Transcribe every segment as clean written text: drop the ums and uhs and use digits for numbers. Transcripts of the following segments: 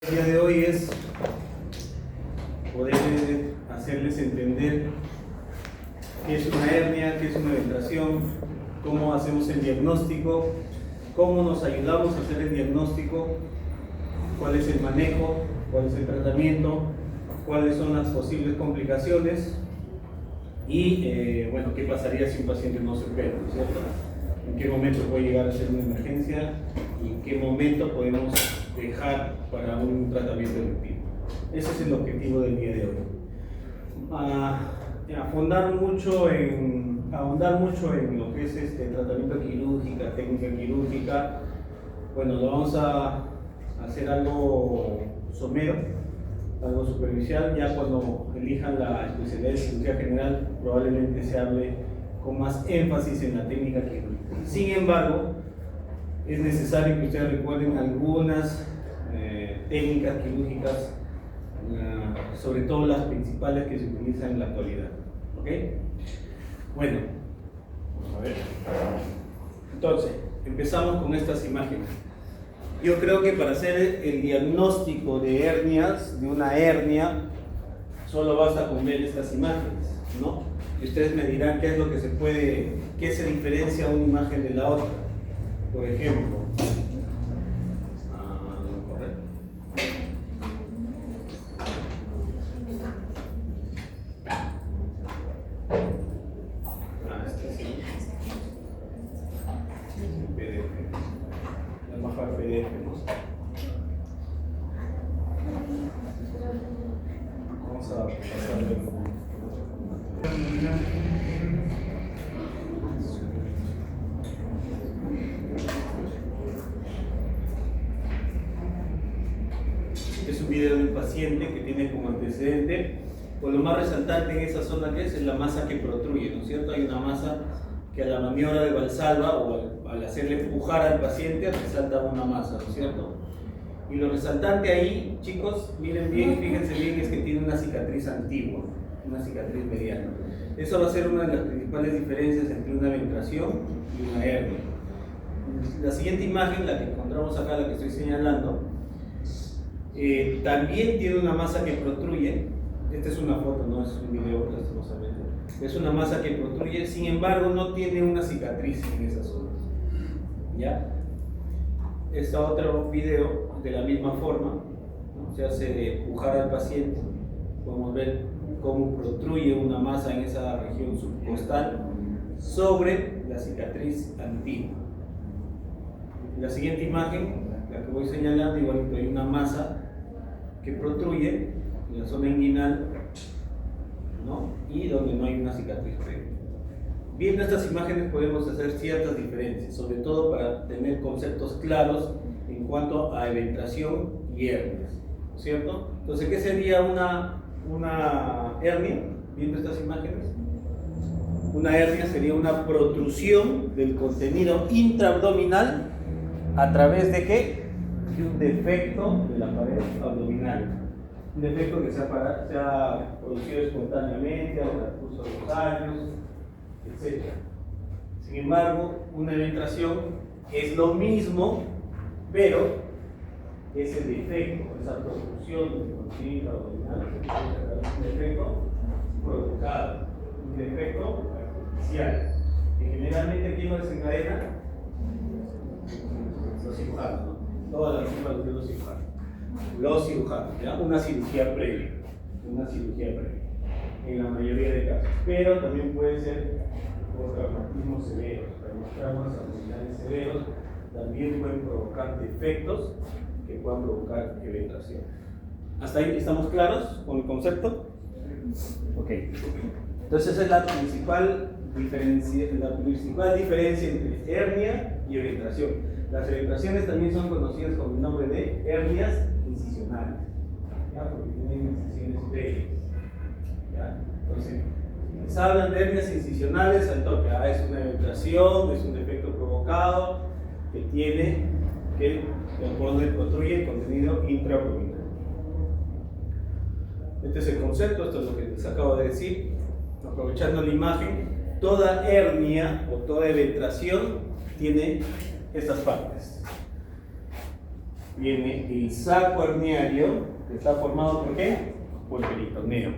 El día de hoy es poder hacerles entender qué es una hernia, qué es una ventración, cómo hacemos el diagnóstico, cómo nos ayudamos a hacer el diagnóstico, cuál es el manejo, cuál es el tratamiento, cuáles son las posibles complicaciones y bueno, qué pasaría si un paciente no se opera, ¿no es cierto? En qué momento puede llegar a ser una emergencia y en qué momento podemos dejar para un tratamiento electivo. Ese es el objetivo del día de hoy. Ahondar mucho en lo que es tratamiento quirúrgico, técnica quirúrgica. Bueno, lo vamos a hacer algo somero, algo superficial. Ya cuando elijan la especialidad de cirugía general, probablemente se hable con más énfasis en la técnica quirúrgica. Sin embargo, es necesario que ustedes recuerden algunas técnicas quirúrgicas, sobre todo las principales que se utilizan en la actualidad. ¿Ok? Bueno, vamos a ver. Entonces, empezamos con estas imágenes. Yo creo que para hacer el diagnóstico de hernias, de una hernia, solo basta con ver estas imágenes, ¿no? Y ustedes me dirán qué es lo que se puede, qué se diferencia una imagen de la otra. Por ejemplo, vamos a pasar es un video de un paciente que tiene como antecedente, pues lo más resaltante en esa zona que es la masa que protruye, ¿no es cierto? Hay una masa que a la maniobra de Valsalva o al hacerle empujar al paciente resalta una masa, ¿no es cierto? Y lo resaltante ahí, chicos, miren bien, fíjense bien, es que tiene una cicatriz antigua, una cicatriz mediana. Eso va a ser una de las principales diferencias entre una ventración y una hernia. La siguiente imagen, la que encontramos acá, la que estoy señalando, también tiene una masa que protruye. Esta es una foto, no es un video, lastimosamente. Es una masa que protruye, sin embargo, no tiene una cicatriz en esa zona. ¿Ya? Este otro video, de la misma forma, ¿no? Se hace empujar al paciente. Podemos ver cómo protruye una masa en esa región subcostal sobre la cicatriz antigua. La siguiente imagen, la que voy señalando, igual hay una masa que protruye en la zona inguinal, ¿no? Y donde no hay una cicatriz previa. Viendo estas imágenes podemos hacer ciertas diferencias, sobre todo para tener conceptos claros en cuanto a ventración y hernias, ¿no es cierto? Entonces, ¿qué sería una hernia? Viendo estas imágenes, una hernia sería una protrusión del contenido intraabdominal a través de ¿qué? De un defecto de la pared abdominal. Un defecto que se ha producido espontáneamente a lo largo de los años, etc. Sin embargo, una ventración es lo mismo, pero es el defecto, esa protrusión del contenido abdominal, un defecto provocado, un defecto artificial, que generalmente ¿quién lo desencadena? Los cirujanos, ¿no? Todas las culpas de los cirujanos. Los cirujanos, ¿ya? Una cirugía previa, en la mayoría de casos. Pero también puede ser por traumatismos severos, traumas abdominales severos, también pueden provocar defectos que puedan provocar ventración. ¿Hasta ahí estamos claros con el concepto? Ok. Entonces esa es la principal diferencia entre hernia y ventración. Las ventraciones también son conocidas con el nombre de hernias incisionales, ¿ya? Porque tienen incisiones previas, ¿ya? Entonces, les hablan de hernias incisionales al toque. Es una ventración, es un defecto provocado que tiene por donde protruye el contenido intraabdominal. Este es el concepto, esto es lo que les acabo de decir. Aprovechando la imagen, toda hernia o toda ventración tiene estas partes. viene el saco herniario, que está formado ¿por qué? Por peritoneo.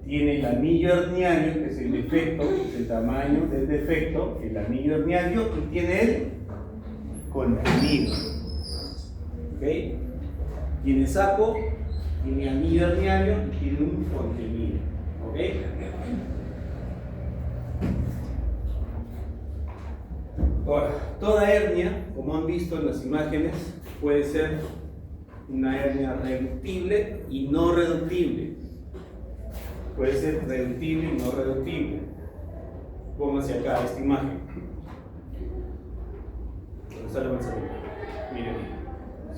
Tiene el anillo herniario, que es el defecto, es el tamaño del defecto, el anillo herniario, y tiene el contenido. ¿Ok? Tiene saco, tiene anillo herniario y tiene un contenido. ¿Ok? Ahora, toda hernia, como han visto en las imágenes, puede ser una hernia reductible y no reductible. Puede ser reductible y no reductible. Pónganse acá esta imagen. ¿Dónde está la manzana? Miren,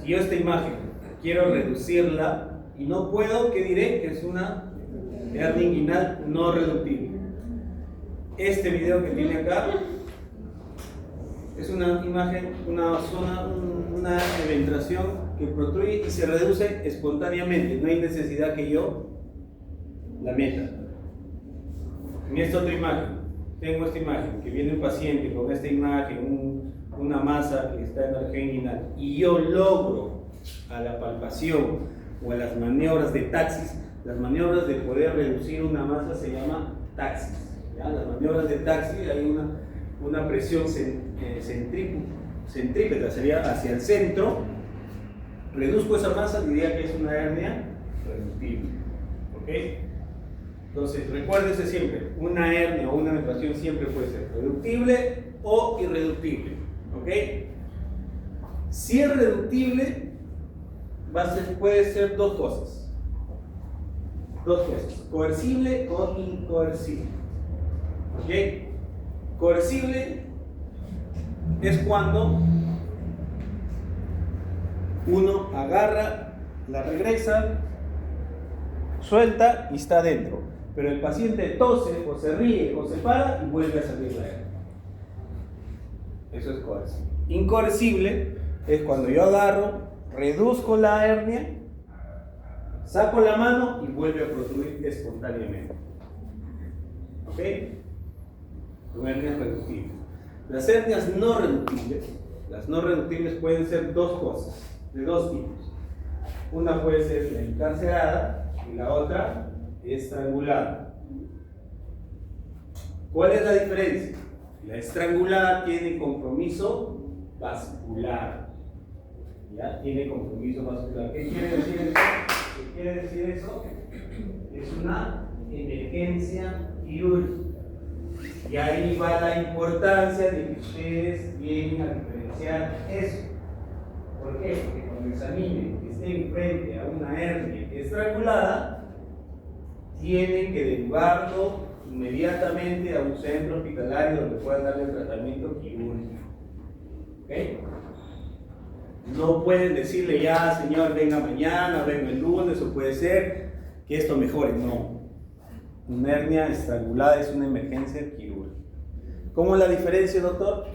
si yo esta imagen quiero reducirla y no puedo, ¿qué diré? Que es una hernia inguinal no reductible. Este video que tiene acá es una imagen, una zona, una eventración que protruye y se reduce espontáneamente. No hay necesidad que yo la meta. En esta otra imagen, tengo esta imagen, que viene un paciente con esta imagen, una masa que está en la región inguinal, y yo logro a la palpación o a las maniobras de taxis, las maniobras de poder reducir una masa se llama taxis. ¿Ya? Las maniobras de taxis hay una presión centrípeta, sería hacia el centro, reduzco esa masa, diría que es una hernia reductible. ¿Ok? Entonces, recuérdese siempre, una hernia o una eventración siempre puede ser reductible o irreductible. ¿Ok? Si es reductible, puede ser dos cosas. Coercible o incoercible. ¿Ok? Coercible es cuando uno agarra, la regresa, suelta y está dentro. Pero el paciente tose o se ríe o se para y vuelve a salir la hernia. Eso es coercible. Incoercible es cuando yo agarro, reduzco la hernia, saco la mano y vuelve a protruir espontáneamente. ¿Ok? Son hernias reductibles. Las hernias no reductibles pueden ser dos cosas, de dos tipos. Una puede ser la encarcerada y la otra estrangulada. ¿Cuál es la diferencia? La estrangulada tiene compromiso vascular. ¿Ya? Tiene compromiso vascular. ¿Qué quiere decir eso? ¿Qué quiere decir eso? Es una emergencia quirúrgica. Y ahí va la importancia de que ustedes vienen a diferenciar eso. ¿Por qué? Porque cuando examinen que estén frente a una hernia estrangulada, tienen que derivarlo inmediatamente a un centro hospitalario donde puedan darle el tratamiento quirúrgico. ¿Ok? No pueden decirle ya, señor, venga mañana, venga el lunes, o puede ser que esto mejore. No. Una hernia estrangulada es una emergencia quirúrgica. ¿Cómo es la diferencia, doctor?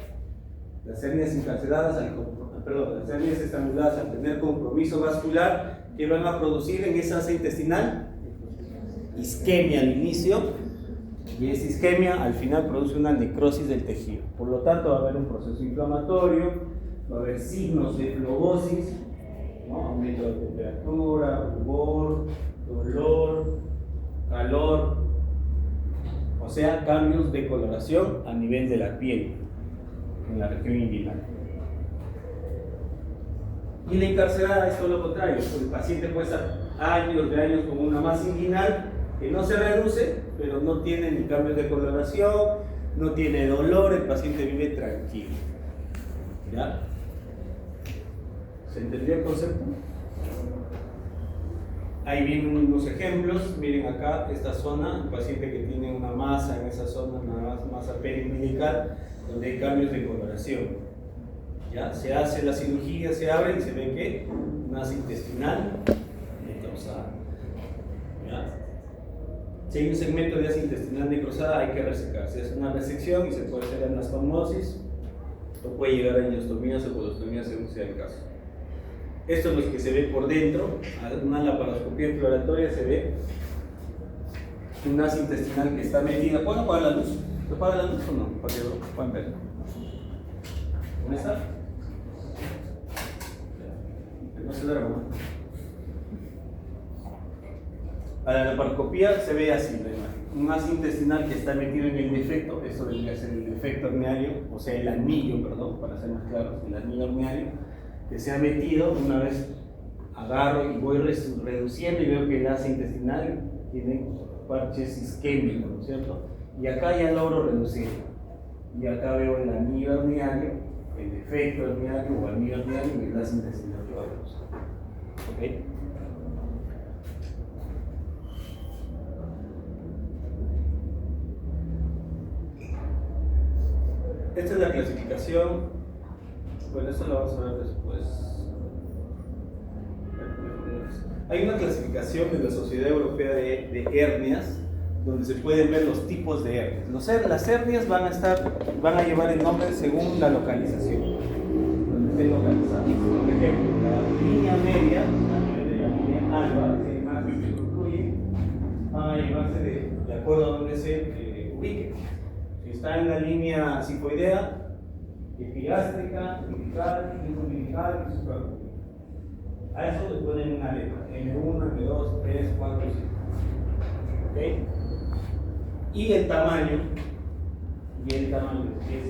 Las hernias encarceladas, las hernias estranguladas al tener compromiso vascular, ¿qué van a producir en esa asa intestinal? Isquemia al inicio, y esa isquemia al final produce una necrosis del tejido. Por lo tanto, va a haber un proceso inflamatorio, va a haber signos de flebosis, ¿no? Aumento de temperatura, rubor, dolor, calor, o sea, cambios de coloración a nivel de la piel, en la región inguinal. Y la encarcelada es todo lo contrario, el paciente puede estar años de años con una masa inguinal que no se reduce, pero no tiene ni cambios de coloración, no tiene dolor, el paciente vive tranquilo. ¿Ya? ¿Se entendió el concepto? Ahí vienen unos ejemplos, miren acá esta zona, el paciente que tiene una masa en esa zona, una masa periumbilical, donde hay cambios de coloración. ¿Ya? Se hace la cirugía, se abre y se ve que una asa intestinal necrosada. ¿Ya? Si hay un segmento de asa intestinal necrosada, hay que resecar. Se hace una resección y se puede hacer anastomosis o puede llegar a ileostomías o colostomías según sea el caso. Esto es lo que se ve por dentro. Una laparoscopía exploratoria se ve una asa intestinal que está metida. ¿Puedo apagar la luz? ¿Se apaga la luz o no? Para que lo puedan ver. ¿Dónde está? No se duerma. A la laparoscopía se ve así la imagen. Un ácido intestinal que está metido en el defecto, esto debería ser el defecto herniario, o sea, el anillo, perdón, para ser más claros, el anillo herniario, que se ha metido. Una vez agarro y voy reduciendo y veo que el ácido intestinal tiene parches isquémicos, ¿no es cierto? Y acá ya logro reducir. Y acá veo el anillo herniario, el defecto herniario o anillo herniario y el ácido intestinal que va a reducir. ¿Ok? Esta es la clasificación. Bueno, esto lo vamos a ver después. Hay una clasificación de la Sociedad Europea de Hernias donde se pueden ver los tipos de hernias. Las hernias van a llevar el nombre según la localización, donde estén localizadas. Por ejemplo, la línea media, la línea alba, que más se concluye, van a llevarse de acuerdo a donde se ubique. Si está en la línea cifoidea, epigástrica, umbilical, umbilical y suprarumbilical. A eso le ponen una letra, M1, M2, 3, 4, 5. ¿Ok? Y el tamaño que es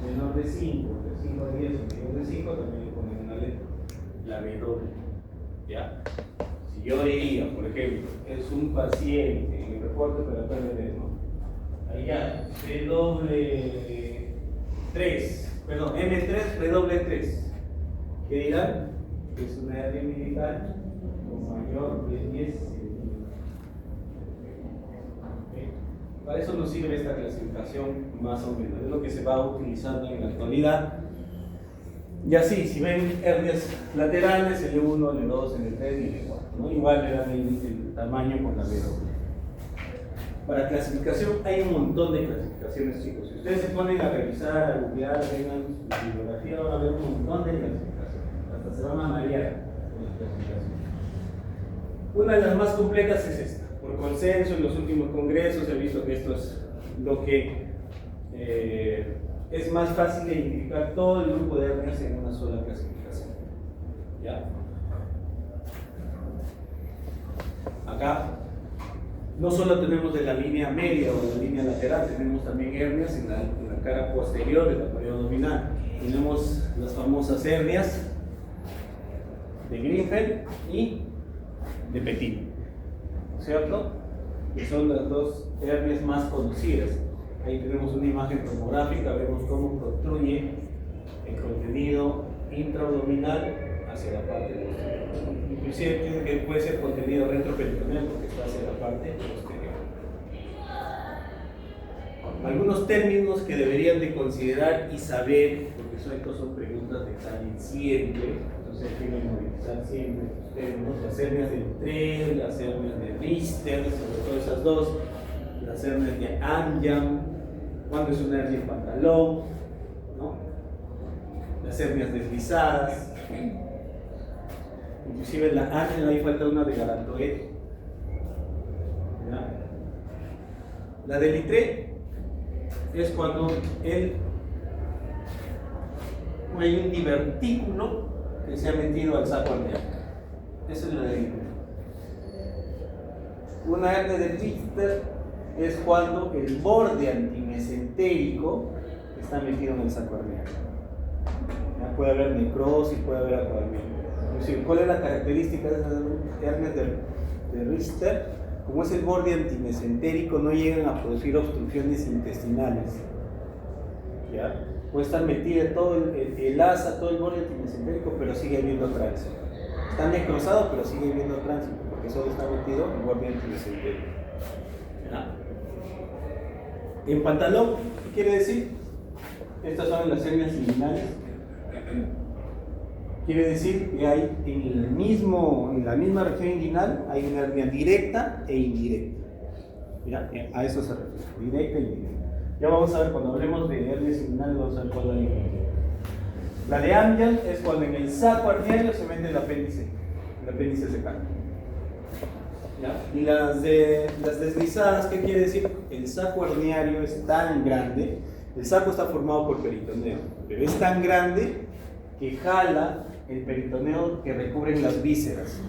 menor de 5, de 5 a 10 o menor de 5, también le ponen una letra, la W. ¿Ya? Si yo diría, por ejemplo, es un paciente en el reporte para PRD, ¿no? Allá, M3, W3. ¿Qué dirán? Es una hernia umbilical con mayor de 10 centímetros. ¿Okay? Para eso nos sirve esta clasificación más o menos, es lo que se va utilizando en la actualidad. Y así, si ven hernias laterales, L1, L2, L3 y L4, ¿no? Igual le dan el tamaño con la W. Para clasificación hay un montón de clasificaciones, chicos. Si ustedes se ponen a revisar, a googlear, vengan su bibliografía, van a ver un montón de clasificaciones. Hasta se van a marear con las clasificaciones. Una de las más completas es esta. Por consenso, en los últimos congresos he visto que esto es lo que es más fácil de identificar todo el grupo de hernias en una sola clasificación. ¿Ya? Acá no solo tenemos de la línea media o de la línea lateral, tenemos también hernias en la cara posterior de la pared abdominal. Tenemos las famosas hernias de Grinfeld y de Petit, ¿cierto? Que son las dos hernias más conocidas. Ahí tenemos una imagen tomográfica, vemos cómo construye el contenido intraabdominal hacia la parte posterior. Inclusive puede ser contenido retroperitoneal porque está hacia la parte posterior. Algunos términos que deberían de considerar y saber, porque estos son preguntas de examen siempre, entonces hay que memorizar siempre estos términos: las hernias de Littrell, las hernias de Richter, sobre todo esas dos, las hernias de Anjam, cuando es una hernia en pantalón, ¿no? Las hernias deslizadas, inclusive la hernia, ahí falta una de Galantoed. La de Littrell es cuando hay un divertículo que se ha metido al saco arterial. Esa es la de Littrell. Una hernia de Richter es cuando el borde antimesentérico está metido en el saco arterial. Puede haber necrosis, puede haber acabamiento. ¿Cuál es la característica de esas hernias de Richter? Como es el borde antimesentérico, no llegan a producir obstrucciones intestinales. ¿Ya? Puede estar metida todo el asa, todo el borde antimesentérico, pero sigue habiendo tránsito. Está necrosado, pero sigue habiendo tránsito, porque solo está metido el borde antimesentérico. ¿Ya? En pantalón, ¿qué quiere decir? Estas son las hernias inguinales. Quiere decir que hay en la misma región inguinal hay una hernia directa e indirecta. Mira, a eso se refiere, directa e indirecta. Ya vamos a ver, cuando hablemos de hernias inguinales, vamos a ver cuál es la diferencia. La de Anjam es cuando en el saco arterial se mete el apéndice se cae. ¿Ya? Y las deslizadas, ¿qué quiere decir? El saco herniario es tan grande, el saco está formado por peritoneo, pero es tan grande que jala el peritoneo que recubren las vísceras.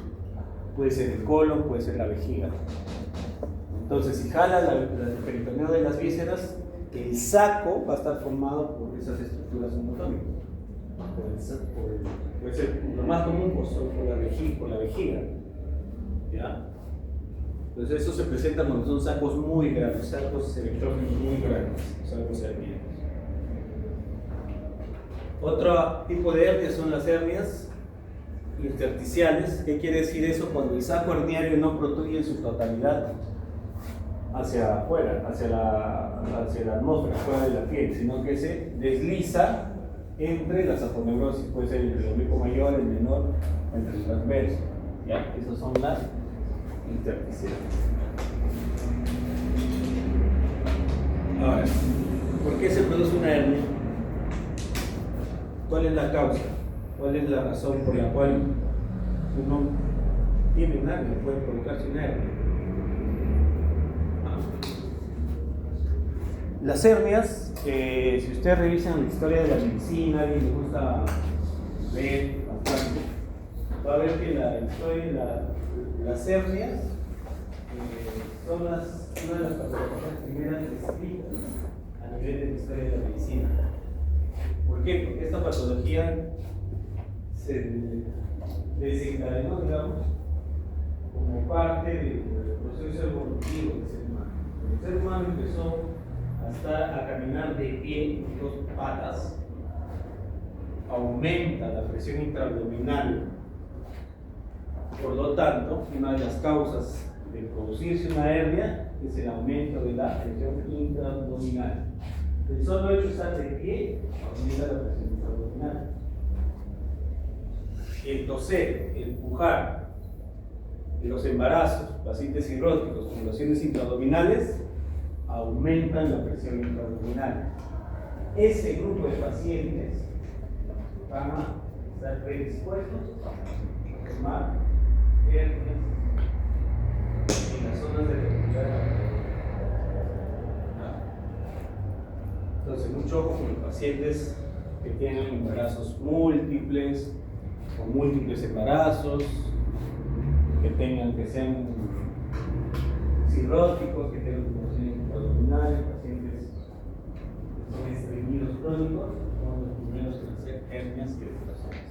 Puede ser el colon, puede ser la vejiga. Entonces, si jala el peritoneo de las vísceras, el saco va a estar formado por esas estructuras homotónicas. Puede ser lo más común por la vejiga. ¿Ya? Entonces, eso se presenta cuando son sacos muy grandes, sacos electrógenos muy grandes, sacos hernianos. Otro tipo de hernias son las hernias intersticiales. ¿Qué quiere decir eso? Cuando el saco herniario no protruye en su totalidad hacia afuera, hacia la atmósfera, fuera de la piel, sino que se desliza entre las aponeurosis, puede ser entre el oblicuo mayor, el menor, entre el transverso. ¿Ya? Esas son las intersticiales. Ahora, ¿por qué se produce una hernia? ¿Cuál es la causa? ¿Cuál es la razón por la cual uno tiene una hernia, puede provocarse una hernia? Las hernias, si ustedes revisan la historia de la medicina, alguien le gusta ver bastante, va a ver que la historia de las hernias son una de las patologías primeras descritas a nivel de la historia de la medicina. ¿Por qué? Porque esta patología se desencadenó, digamos, como parte del proceso evolutivo del ser humano. El ser humano empezó a caminar de pie con dos patas, aumenta la presión intraabdominal. Por lo tanto, una de las causas de producirse una hernia es el aumento de la presión intraabdominal. El solo hecho de estar de pie aumenta la presión intraabdominal. El toser, el empujar, los embarazos, pacientes cirróticos con lesiones intraabdominales aumentan la presión intraabdominal. Ese grupo de pacientes van a estar predispuestos a formar hernias en las zonas de la. Entonces, mucho ojo con los pacientes que tienen embarazos múltiples o múltiples embarazos, que sean cirróticos, que tengan tumoraciones intraabdominales, pacientes que son estreñidos crónicos, son los primeros en hacer hernias y operaciones.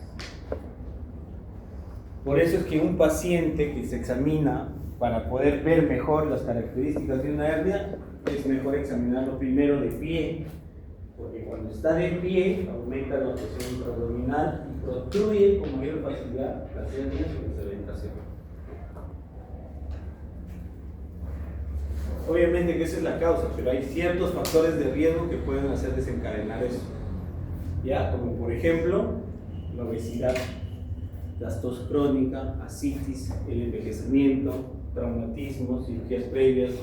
Por eso es que un paciente que se examina para poder ver mejor las características de una hernia, es mejor examinarlo primero de pie, porque cuando está de pie aumenta la presión intraabdominal y protruye con mayor facilidad las hernias sobre la ventación. Obviamente que esa es la causa, pero hay ciertos factores de riesgo que pueden hacer desencadenar eso. ¿Ya? Como por ejemplo, la obesidad, la tos crónica, ascitis, el envejecimiento, traumatismos, cirugías previas,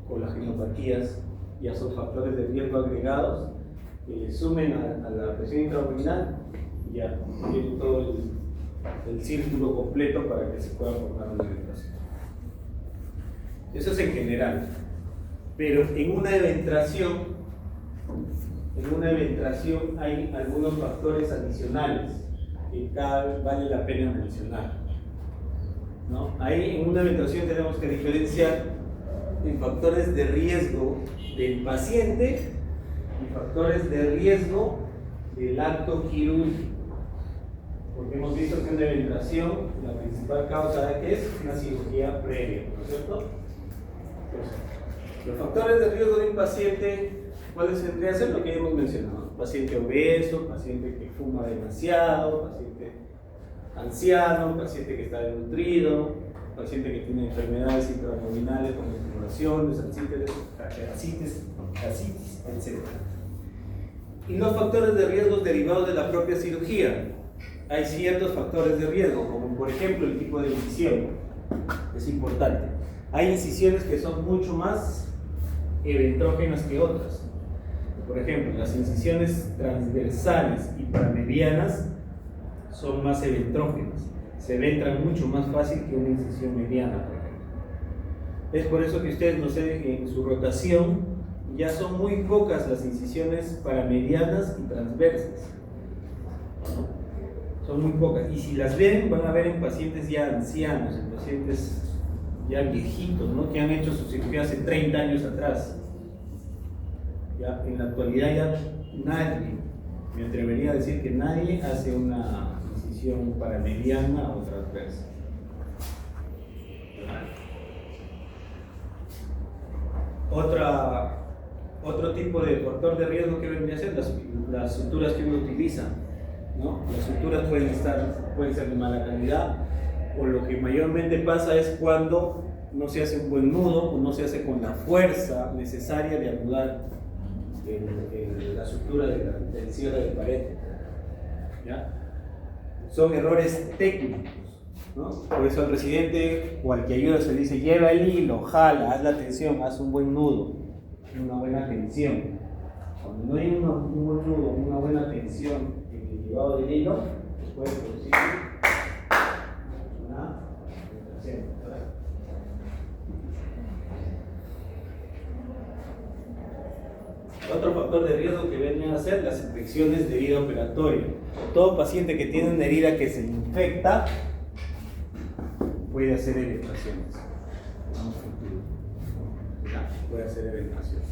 colagenopatías, ya son factores de riesgo agregados que le sumen a la presión intraabdominal y ya tiene todo el círculo completo para que se pueda formar una eventación. Eso es en general, pero en una eventración hay algunos factores adicionales que vale la pena mencionar, ¿no? Ahí en una eventración tenemos que diferenciar en factores de riesgo del paciente y factores de riesgo del acto quirúrgico, porque hemos visto que en una eventración la principal causa de que es una cirugía previa, ¿no es cierto? Entonces, los factores de riesgo de un paciente, ¿cuáles tendrían que ser? Lo que hemos mencionado: paciente obeso, paciente que fuma demasiado, paciente anciano, paciente que está desnutrido, paciente que tiene enfermedades intraabdominales como inflamaciones, ascitis, etc. Y los factores de riesgo derivados de la propia cirugía. Hay ciertos factores de riesgo, como por ejemplo el tipo de incisión. Es importante. Hay incisiones que son mucho más eventrógenas que otras. Por ejemplo, las incisiones transversales y paramedianas son más eventrógenas. Se eventran mucho más fácil que una incisión mediana, por ejemplo. Es por eso que ustedes noten que en su rotación ya son muy pocas las incisiones paramedianas y transversas, ¿no? Son muy pocas. Y si las ven, van a ver en pacientes ya ancianos, en pacientes ya viejitos, ¿no? Que han hecho su cirugía hace 30 años atrás. Ya, en la actualidad ya nadie, me atrevería a decir que nadie hace una incisión paramediana o transversa. Otro tipo de factor de riesgo que vendría a ser las suturas que uno utiliza, ¿no? Las suturas pueden ser de mala calidad, o lo que mayormente pasa es cuando no se hace un buen nudo o no se hace con la fuerza necesaria de anudar la sutura del cierre de pared. ¿Ya? Son errores técnicos, ¿no? Por eso al residente o al que ayuda se le dice: lleva el hilo, jala, haz la tensión, haz un buen nudo, una buena tensión. Cuando no hay un buen nudo, una buena tensión en el llevado del hilo, pues puede producir una infección. Otro factor de riesgo que vienen a ser las infecciones de herida operatoria. Todo paciente que tiene una herida que se infecta puede hacer evacuaciones. Puede hacer evacuaciones.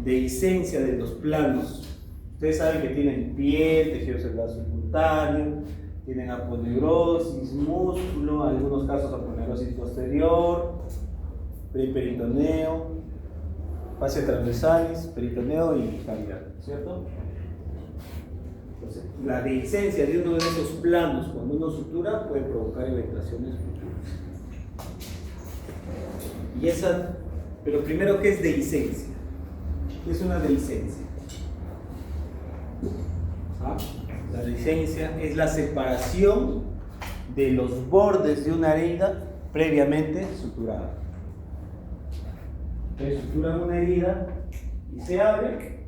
Dehiscencia de los planos. Ustedes saben que tienen piel, tejido celular subcutáneo, tienen aponeurosis, músculo, en algunos casos aponeurosis posterior, preperitoneo, fascia transversalis, peritoneo y cavidad, ¿cierto? Entonces, la dehiscencia de uno de esos planos cuando uno sutura puede provocar evacuaciones futuras. Pero primero, ¿qué es dehiscencia? ¿Qué es una dehiscencia? La dehiscencia es la separación de los bordes de una herida previamente suturada. Se sutura una herida y se abre,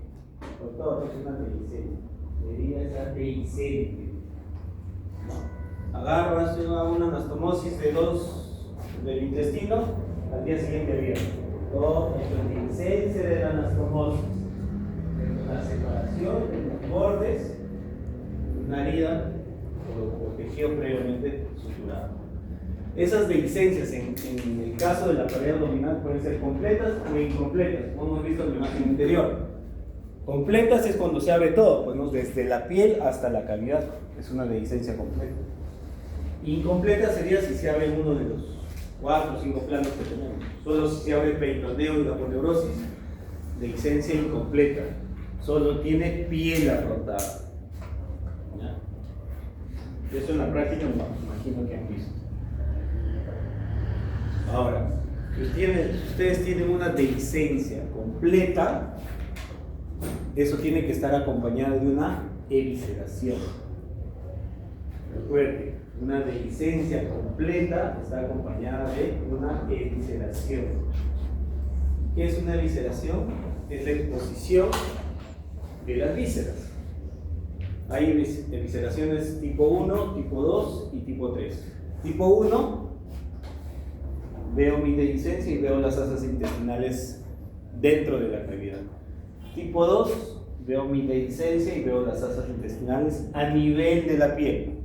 por todo, es una dehiscencia. La herida es dehiscente, ¿no? Agarras una anastomosis del intestino, al día siguiente abierto. Todo esto es dehiscencia de la anastomosis, la separación de los bordes de una herida o tejido previamente suturado. Esas dehiscencias en el caso de la pared abdominal pueden ser completas o incompletas, como hemos visto en la imagen anterior. Completas es cuando se abre todo, pues, ¿no? Desde la piel hasta la cavidad, es una dehiscencia completa. Incompleta sería si se abre uno de los 4 o 5 planos que tenemos. Solo si se abre el peritoneo y la aponeurosis, dehiscencia incompleta. Solo tiene piel afrontada. ¿Ya? Eso en la práctica me imagino que han visto. Ahora, si ustedes tienen una dehiscencia completa, eso tiene que estar acompañado de una evisceración. Recuerden, una dehiscencia completa está acompañada de una evisceración. ¿Qué es una evisceración? Es la exposición de las vísceras. Hay evisceraciones tipo 1, tipo 2 y tipo 3. Tipo 1, veo mi dehiscencia y veo las asas intestinales dentro de la cavidad. Tipo 2, veo mi dehiscencia y veo las asas intestinales a nivel de la piel.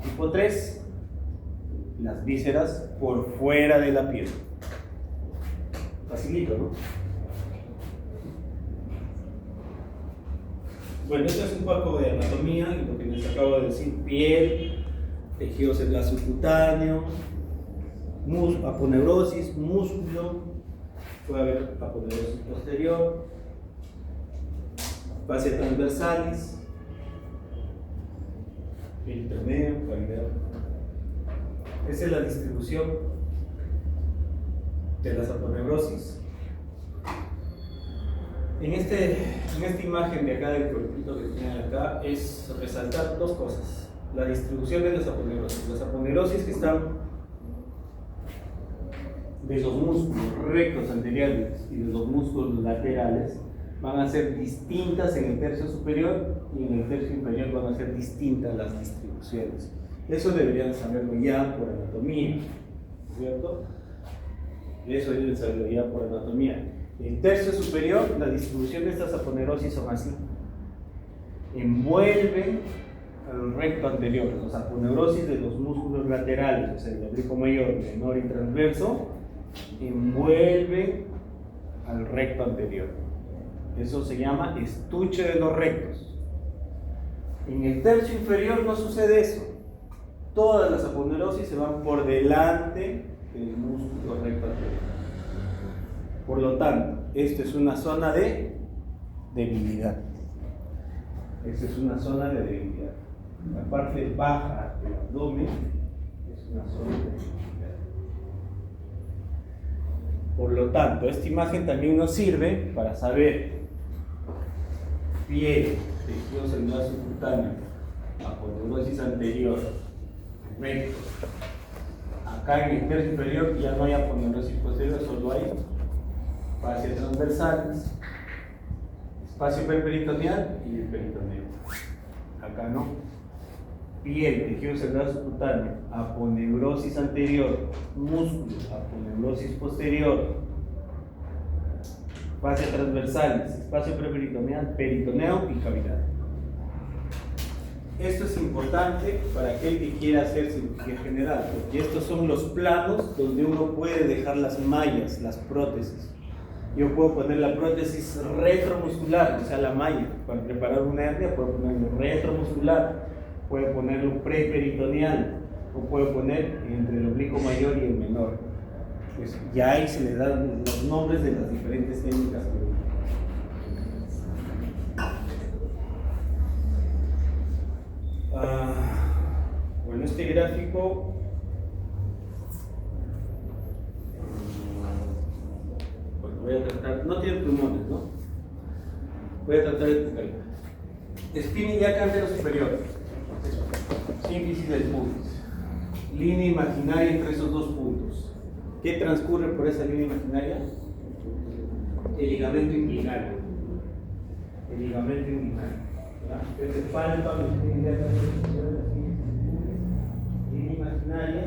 Tipo 3, las vísceras por fuera de la piel. Facilito, ¿no? Bueno, esto es un poco de anatomía, y lo que les acabo de decir: piel, tejido celular subcutáneo, aponeurosis, músculo, puede haber aponeurosis posterior, fascia transversalis, peritoneo, cavidad. Esa es la distribución de las aponeurosis. En esta imagen de acá del cuerpito que tienen acá es resaltar dos cosas: la distribución de las aponeurosis. Las aponeurosis que están de los músculos rectos anteriores y de los músculos laterales van a ser distintas en el tercio superior, y en el tercio inferior van a ser distintas las distribuciones. Eso deberían saberlo ya por anatomía, ¿cierto? Eso deben saberlo ya por anatomía. En el tercio superior, la distribución de estas aponeurosis son así. envuelven al recto anterior. Los aponeurosis de los músculos laterales, o sea, el oblicuo mayor, menor y transverso, envuelven al recto anterior. Eso se llama estuche de los rectos. En el tercio inferior no sucede eso. Todas las aponeurosis se van por delante del músculo recto anterior. Por lo tanto, esto es una zona de debilidad. Esta es una zona de debilidad. La parte baja del abdomen es una zona de debilidad. Por lo tanto, esta imagen también nos sirve para saber piel, tejido celular subcutáneo, aponeurosis anterior, recto. Acá en el tercio inferior ya no hay aponeurosis posterior, solo hay fascias transversales, espacio peritoneal y el peritoneo. Acá no. Piel, tejido celular subcutáneo, aponeurosis anterior, músculo, aponeurosis posterior, fascias transversales, espacio peritoneal, peritoneo y cavidad. Esto es importante para aquel que quiera hacer cirugía general, porque estos son los planos donde uno puede dejar las mallas, las prótesis. Yo puedo poner la prótesis retromuscular, o sea, la malla. Para preparar una hernia puedo ponerlo retromuscular, puedo ponerlo preperitoneal, o puedo poner entre el oblicuo mayor y el menor. Pues ya ahí se le dan los nombres de las diferentes técnicas que uno. Bueno, este gráfico voy a tratar, no tiene pulmones, ¿no? Voy a tratar de explicarlo. Espina ilíaca antero superior, sínfisis del pubis, línea imaginaria entre esos dos puntos. ¿Qué transcurre por esa línea imaginaria? El ligamento inguinal. El ligamento inguinal. Desde pálpano, espina ilíaca antero superior, línea imaginaria,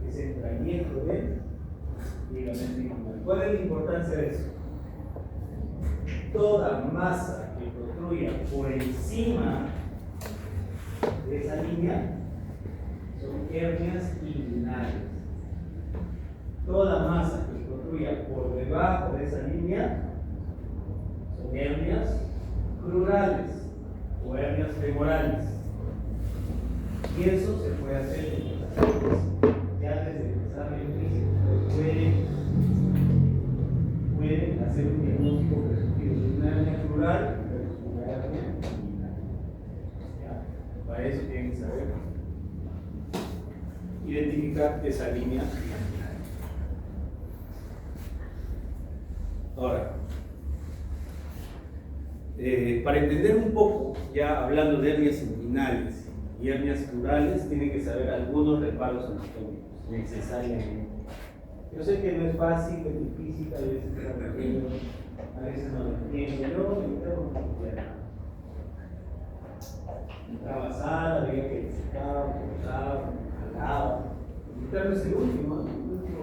que es el trayecto del ligamento inguinal. ¿Cuál es la importancia de eso? Toda masa que protruya por encima de esa línea son hernias inguinales. Toda masa que protruya por debajo de esa línea son hernias crurales o hernias femorales. Y eso se puede hacer en las hernias ya desde el examen físico. Pueden hacer un diagnóstico preventivo de una hernia crural versus una hernia inguinal. Para eso tienen que saber identificar esa línea imaginaria. Ahora, para entender un poco, ya hablando de hernias inguinales y hernias crurales, tienen que saber algunos reparos anatómicos necesariamente. Yo sé que no es fácil, es difícil, a veces a veces no lo entiendo. Yo entraba a sala, veía que secaba, cortaba, jalaba. El interno es el último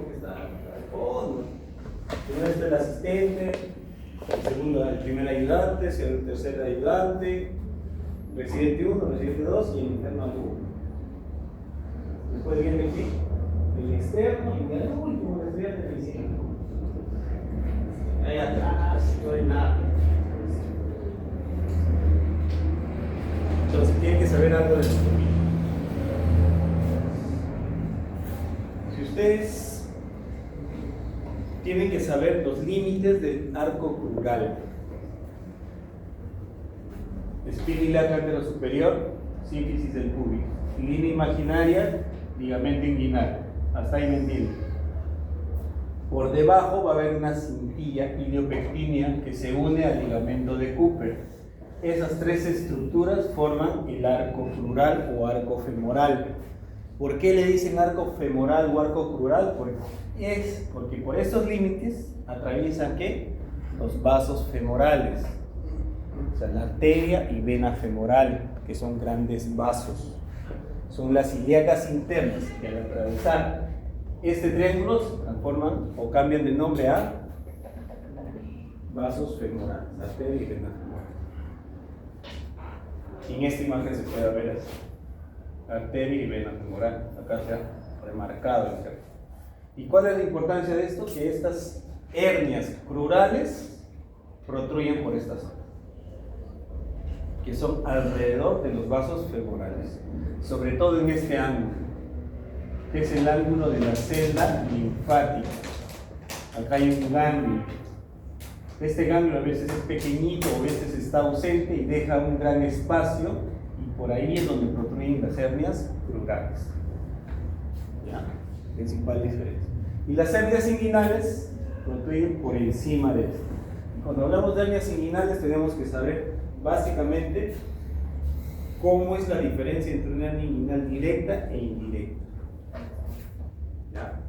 que está al fondo. Primero está el asistente, el segundo el primer ayudante, el tercer ayudante, residente 1, residente 2 y el interno al 1. Después viene aquí el externo y el último, el estudiante de medicina. Ahí atrás, no hay nada. Entonces tienen que saber algo de anatomía. Si ustedes tienen que saber los límites del arco crural. Espina ilíaca antero superior, sínfisis del pubis. Línea imaginaria, ligamento inguinal. Hasta ahí me entienden. Por debajo va a haber una cintilla iliopectínea que se une al ligamento de Cooper. Esas tres estructuras forman el arco crural o arco femoral. ¿Por qué le dicen arco femoral o arco crural? Porque por estos límites atraviesan ¿qué? Los vasos femorales. O sea, la arteria y vena femoral, que son grandes vasos. Son las ilíacas internas que al atravesar este triángulo se transforman o cambian de nombre a vasos femorales, arteria y vena femoral. Y en esta imagen se puede ver arteria y vena femoral. Acá se ha remarcado el cerco. ¿Y cuál es la importancia de esto? Que estas hernias crurales protruyen por esta zona, que son alrededor de los vasos femorales, sobre todo en este ángulo, que es el ángulo de la celda linfática. Acá hay un ganglio. Este ganglio a veces es pequeñito, a veces está ausente y deja un gran espacio, y por ahí es donde protruyen las hernias crurales. ¿Ya? Principal diferencia. Y las hernias inguinales protruyen por encima de esto. Cuando hablamos de hernias inguinales tenemos que saber básicamente cómo es la diferencia entre una hernia inguinal directa e indirecta. ¿Ya?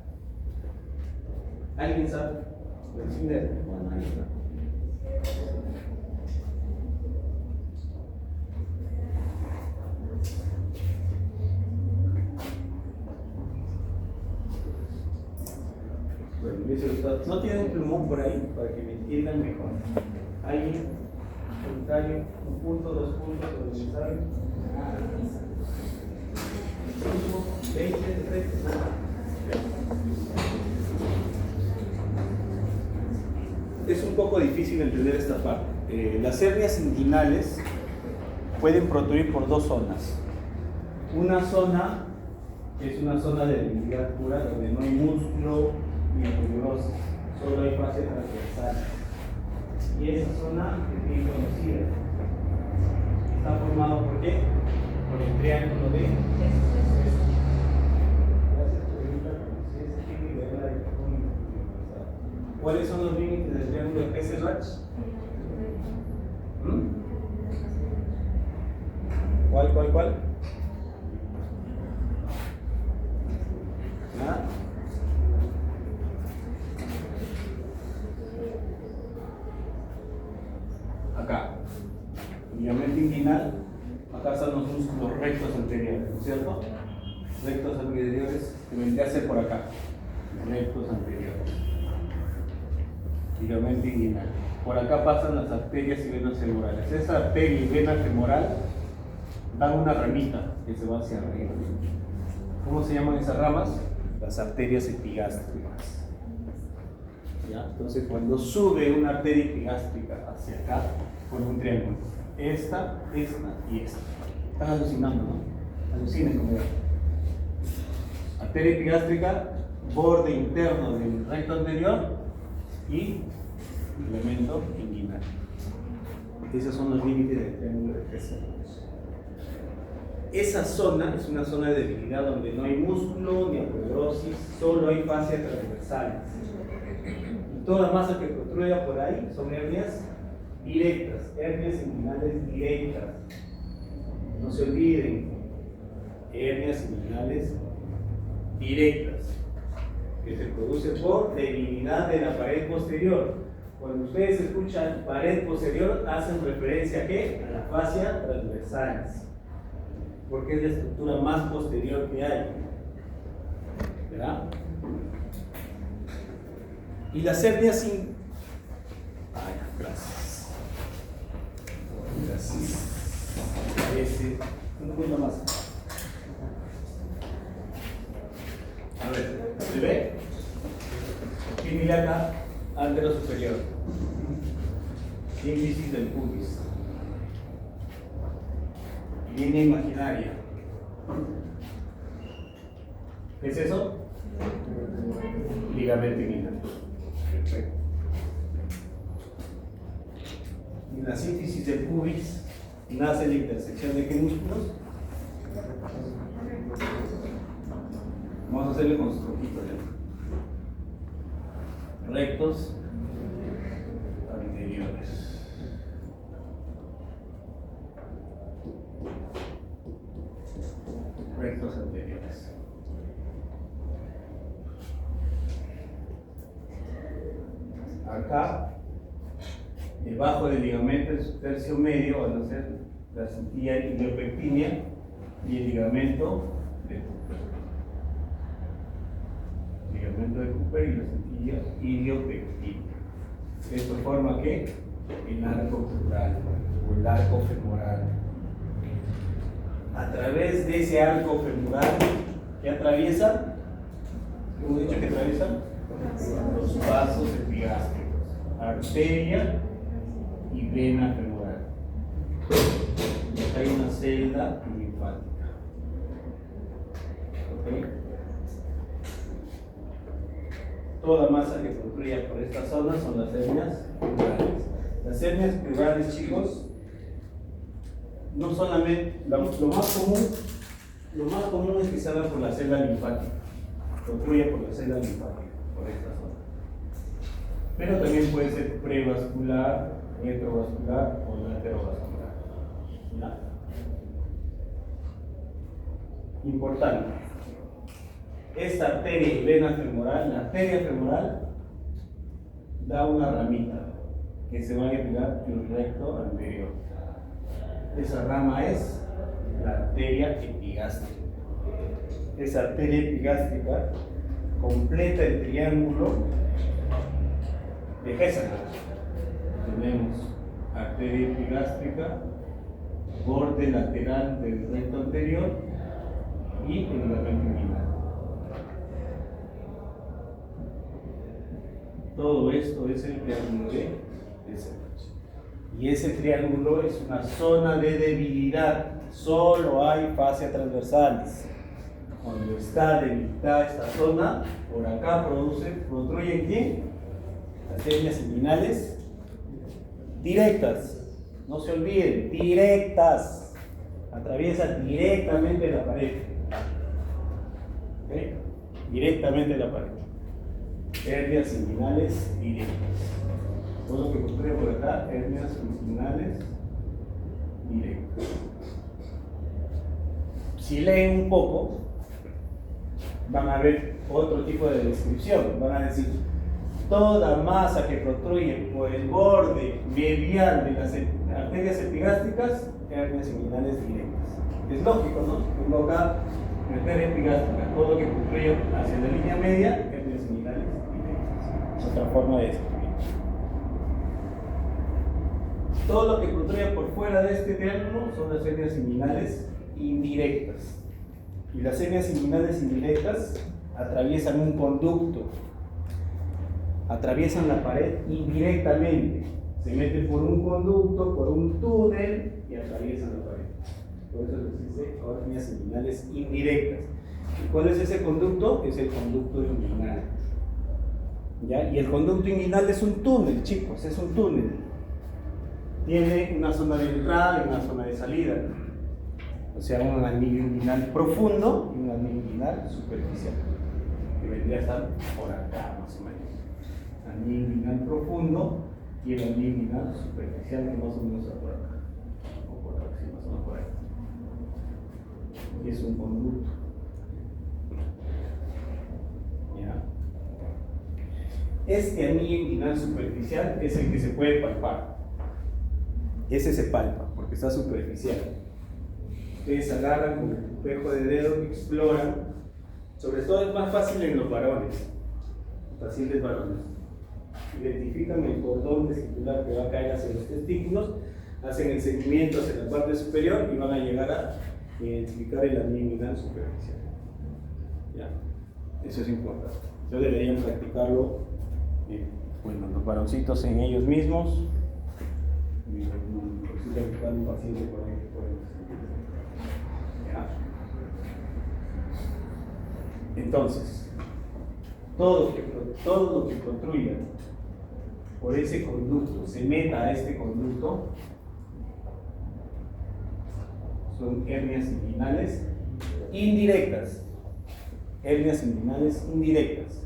¿Alguien sabe? Bueno, ahí está. Bueno, ¿no tienen plumón por ahí para que me entiendan mejor? ¿Alguien? ¿Comentario? ¿Un punto, dos puntos? ¿Organizar? 20, 30. Es un poco difícil entender esta parte. Las hernias inguinales pueden protruir por dos zonas. Una zona es una zona de debilidad pura, donde no hay músculo ni fibrosis, solo hay fascia transversal. Y esa zona es bien conocida. Está formado por qué? Por el triángulo de ¿Cuáles son los límites del triángulo de Hesselbach? ¿Cuál? ¿Ah? Acá, ligamento inguinal, acá están los músculos rectos anteriores, ¿no es cierto? Rectos anteriores que vendría a ser por acá, rectos anteriores. Ligamento inguinal. Por acá pasan las arterias y venas femorales. Esa arteria y vena femoral dan una ramita que se va hacia arriba. ¿Cómo se llaman esas ramas? Las arterias epigástricas. ¿Ya? Entonces, cuando sube una arteria epigástrica hacia acá, forma un triángulo. Esta y esta. Estás alucinando, ¿no? Alucinen conmigo. Arteria epigástrica, borde interno del recto anterior y ligamento inguinal. Esos son los límites del triángulo de Hesselbach. Esa zona es una zona de debilidad donde no hay músculo ni aponerosis, solo hay fascia transversales. Y toda masa que protruya por ahí son hernias directas, hernias inguinales directas. No se olviden, hernias inguinales directas, que se produce por debilidad de la pared posterior. Cuando ustedes escuchan pared posterior, hacen referencia a ¿qué? A la fascia transversales, porque es la estructura más posterior que hay, ¿verdad? Y las hernias gracias. Un poquito más. A ver, ¿se ve? Y mira acá, antero superior. Sínfisis del pubis. Línea imaginaria. ¿Qué es eso? Ligamento inguinal. Perfecto. Y la sínfisis del pubis nace la intersección de qué músculos? Vamos a hacerle con su truquito ya. Rectos anteriores. Rectos anteriores. Acá, debajo del ligamento en su tercio medio van a ser la cintilla iliopectínea y el ligamento de Cooper. Ligamento de Cooper y la cintilla iliopectínea. Esto forma ¿qué? El arco crural o el arco femoral. a través de ese arco femoral que atraviesa, hemos dicho que atraviesa los vasos epigástricos, arteria y vena femoral. Y acá hay una celda linfática. ¿Okay? Toda masa que confluya por esta zona son las hernias pleurales. Las hernias pleurales, chicos, no solamente, lo más común es que se haga por la celda linfática, confluya por la celda linfática, por esta zona. Pero también puede ser prevascular, retrovascular o laterovascular. ¿Ya? Importante. Esta arteria y vena femoral, la arteria femoral da una ramita que se va a irrigar el recto anterior. Esa rama es la arteria epigástrica. Esa arteria epigástrica completa el triángulo de Hessenberg. Tenemos arteria epigástrica, borde lateral del recto anterior y el ligamento inguinal. Todo esto es el triángulo de Hessenberg. Y ese triángulo es una zona de debilidad. Solo hay fascias transversales. Cuando está debilitada esta zona, por acá construyen ¿quién? Las hernias inguinales directas. No se olviden, directas. Atraviesan directamente la pared. ¿Okay? Directamente la pared. Hernias inguinales directas. Todo lo que construye por acá, hernias inguinales directas. Si leen un poco, van a ver otro tipo de descripción. Van a decir, toda masa que protruye por el borde medial de las arterias epigástricas, hernias inguinales directas. Es lógico, ¿no? Tengo acá arteria epigástrica, todo lo que protruye hacia la línea media, hernias inguinales directas. Es otra forma de escribir. Todo lo que protruye por fuera de este triángulo son las hernias inguinales indirectas. Y las hernias inguinales indirectas atraviesan un conducto, atraviesan la pared indirectamente, se meten por un conducto, por un túnel y atraviesan la pared. Por eso les dice hernias inguinales indirectas. ¿Y cuál es ese conducto? Es el conducto inguinal. ¿Ya? Y el conducto inguinal es un túnel, chicos, es un túnel. Tiene una zona de entrada y una zona de salida. O sea, un anillo inguinal profundo y un anillo inguinal superficial, que vendría a estar por acá más o menos. Anillo inguinal profundo y el anillo inguinal superficial, que más o menos está por acá, o por acá, sí, más o menos por ahí. Y es un conducto. ¿Ya? Este anillo inguinal superficial es el que se puede palpar. Ese se palpa porque está superficial. Ustedes agarran con el espejo de dedo, exploran. Sobre todo es más fácil en los varones, pacientes varones. Identifican el cordón testicular que va a caer hacia los testículos, hacen el seguimiento hacia la parte superior y van a llegar a identificar el anillo inguinal superficial. ¿Ya? Eso es importante. Yo deberían practicarlo, bueno, los varoncitos en ellos mismos. Buscar un paciente por ahí. ¿Ya? Entonces, todo lo que construya por ese conducto, se meta a este conducto, son hernias inguinales indirectas. Hernias inguinales indirectas.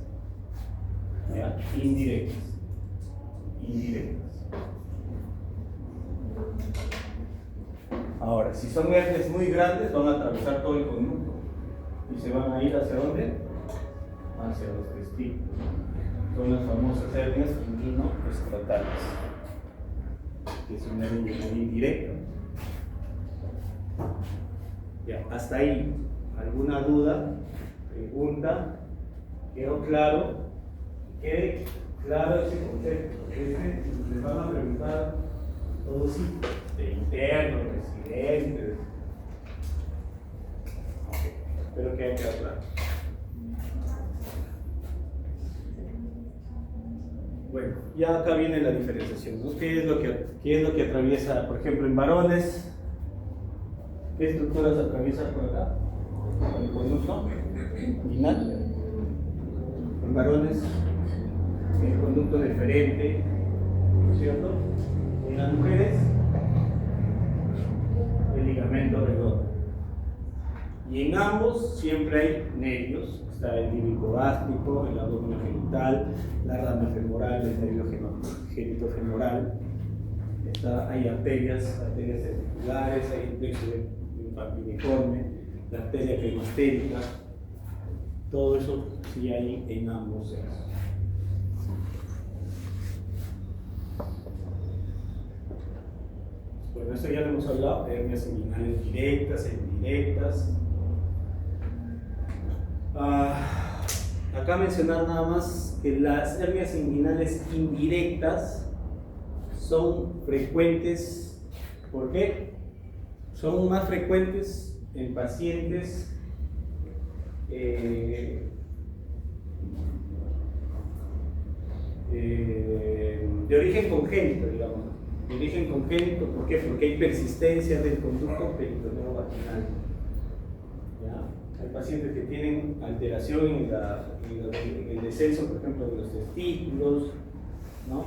¿Ya? Indirectas. Ahora, si son hernias muy grandes, van a atravesar todo el conducto y se van a ir ¿hacia dónde? Hacia los testículos. Son las famosas hernias inguino-escrotales, que es una hernia indirecta. Ya, hasta ahí. ¿Alguna duda? ¿Pregunta? ¿Quedó claro? ¿Quede claro ese concepto? Les van a preguntar todos sí, de internos, residentes, Espero que haya quedado claro. Bueno, ya acá viene la diferenciación, ¿no? ¿Qué es lo que atraviesa, por ejemplo, en varones? ¿Qué estructuras atraviesa por acá? El conducto inguinal. En varones, el conducto deferente, ¿no es cierto? En las mujeres, el ligamento redondo. Y en ambos siempre hay nervios. Está el líquido gástrico, el abdomen genital, la rama femoral, el nervio genitofemoral. Hay arterias articulares, hay el plexo pampiniforme, la arteria cremastérica. Todo eso sí hay en ambos sexos. Bueno, esto ya lo hemos hablado, hernias inguinales directas e indirectas. Acá mencionar nada más que las hernias inguinales indirectas son frecuentes. ¿Por qué? Son más frecuentes en pacientes de origen congénito, digamos. De origen congénito, ¿por qué? Porque hay persistencia del conducto peritoneo vaginal. ¿Ya? Hay pacientes que tienen alteración en el descenso, por ejemplo, de los testículos, ¿no?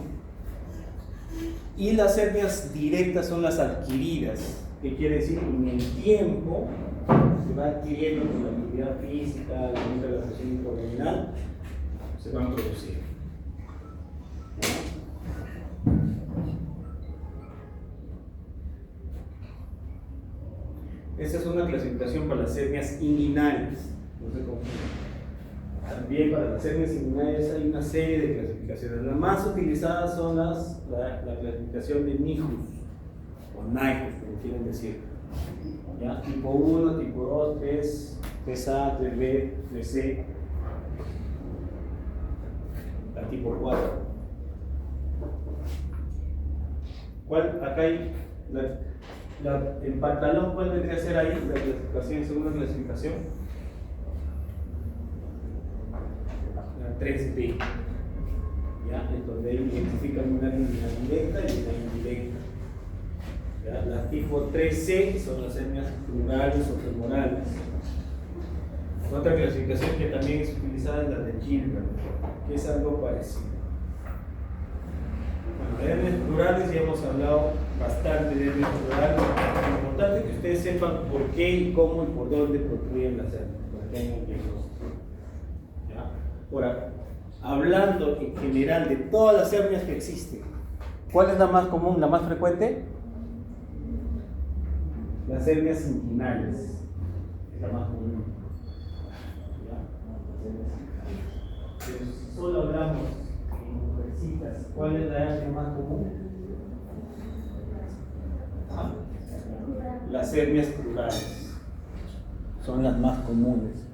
Y las hernias directas son las adquiridas. ¿Qué quiere decir? En el tiempo se va adquiriendo con la actividad física, la relajación intraabdominal, se van produciendo. Esta es una clasificación para las hernias inguinales. No se confundan. También para las hernias inguinales hay una serie de clasificaciones. Las más utilizadas son la clasificación de Nijus o Nijus, como quieren decir. ¿Ya? Tipo 1, tipo 2, 3, 3A, 3B, 3C. La tipo 4. Acá hay el pantalón, ¿cuál vendría a ser ahí? La clasificación, segunda clasificación. La 3B. ¿Ya? En donde identifican una línea directa y una indirecta. ¿Ya? La tipo 3C son las hernias plurales o femorales. Otra clasificación que también es utilizada es la de Gilbert, que es algo parecido. Bueno, de hernias plurales ya hemos hablado bastante de hernias plurales. Es importante que ustedes sepan por qué y cómo y por dónde protruyen las hernias, para que hagan el diagnóstico. ¿Ya? Ahora, hablando en general de todas las hernias que existen, ¿cuál es la más común, la más frecuente? Las hernias inguinales es la más común. Pero si solo hablamos en mujercitas, ¿cuál es la hernia más común? Las hernias plurales son las más comunes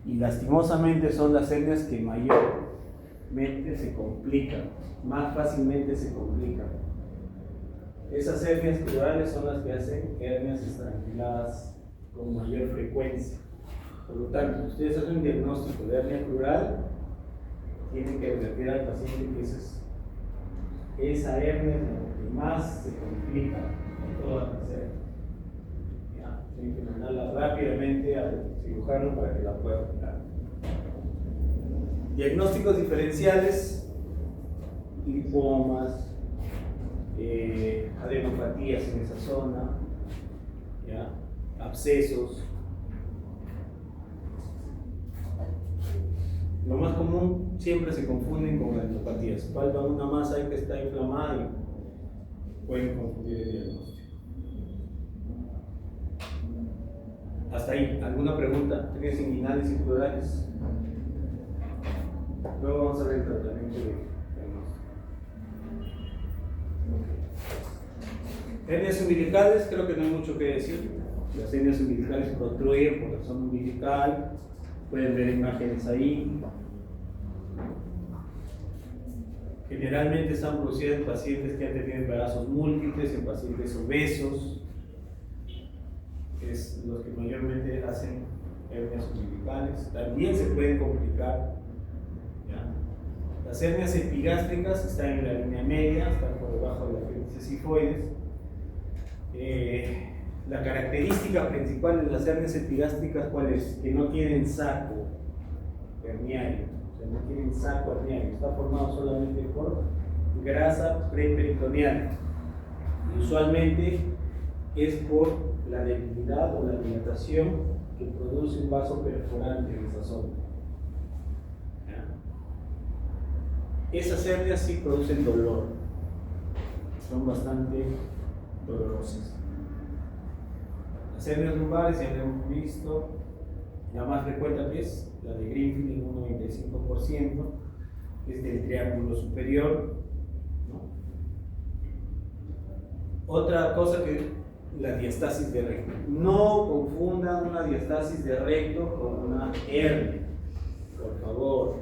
y lastimosamente son las hernias que mayormente se complican, más fácilmente se complican. Esas hernias plurales son las que hacen hernias estranguladas con mayor frecuencia. Por lo tanto, si ustedes hacen un diagnóstico de hernia plural, tienen que advertir al paciente que esa hernia es la que más se complica en todas las hernias. Tienen que mandarla rápidamente al cirujano para que la pueda operar. Diagnósticos diferenciales: linfomas, adenopatías en esa zona, ¿ya? Abscesos. Lo más común, siempre se confunden con adenopatías. Palpan una masa que está inflamada y pueden confundir el diagnóstico. Hasta ahí, ¿alguna pregunta? ¿Hernias inguinales y plurales? Luego vamos a ver el tratamiento de diagnóstico. Hernias umbilicales, creo que no hay mucho que decir. Las hernias umbilicales protruyen por la zona umbilical. Pueden ver imágenes ahí. Generalmente están producidas en pacientes que han tenido embarazos múltiples, en pacientes obesos, que es los que mayormente hacen hernias umbilicales, también se pueden complicar. ¿Ya? Las hernias epigástricas están en la línea media, están por debajo de la apéndice sifoides. La característica principal de las hernias epigástricas, ¿cuál es? Que no tienen saco herniario, o sea, no tienen saco herniario, está formado solamente por grasa preperitoneal. Y usualmente es por la debilidad o la dilatación que produce un vaso perforante en esa zona. ¿Ya? Esas hernias sí producen dolor, son bastante dolorosas. Las hernias lumbares ya lo hemos visto, la más frecuente es la de Greenfield en un 95%, es del triángulo superior, ¿no? Otra cosa que la diastasis de recto. No confundan una diastasis de recto con una hernia, por favor.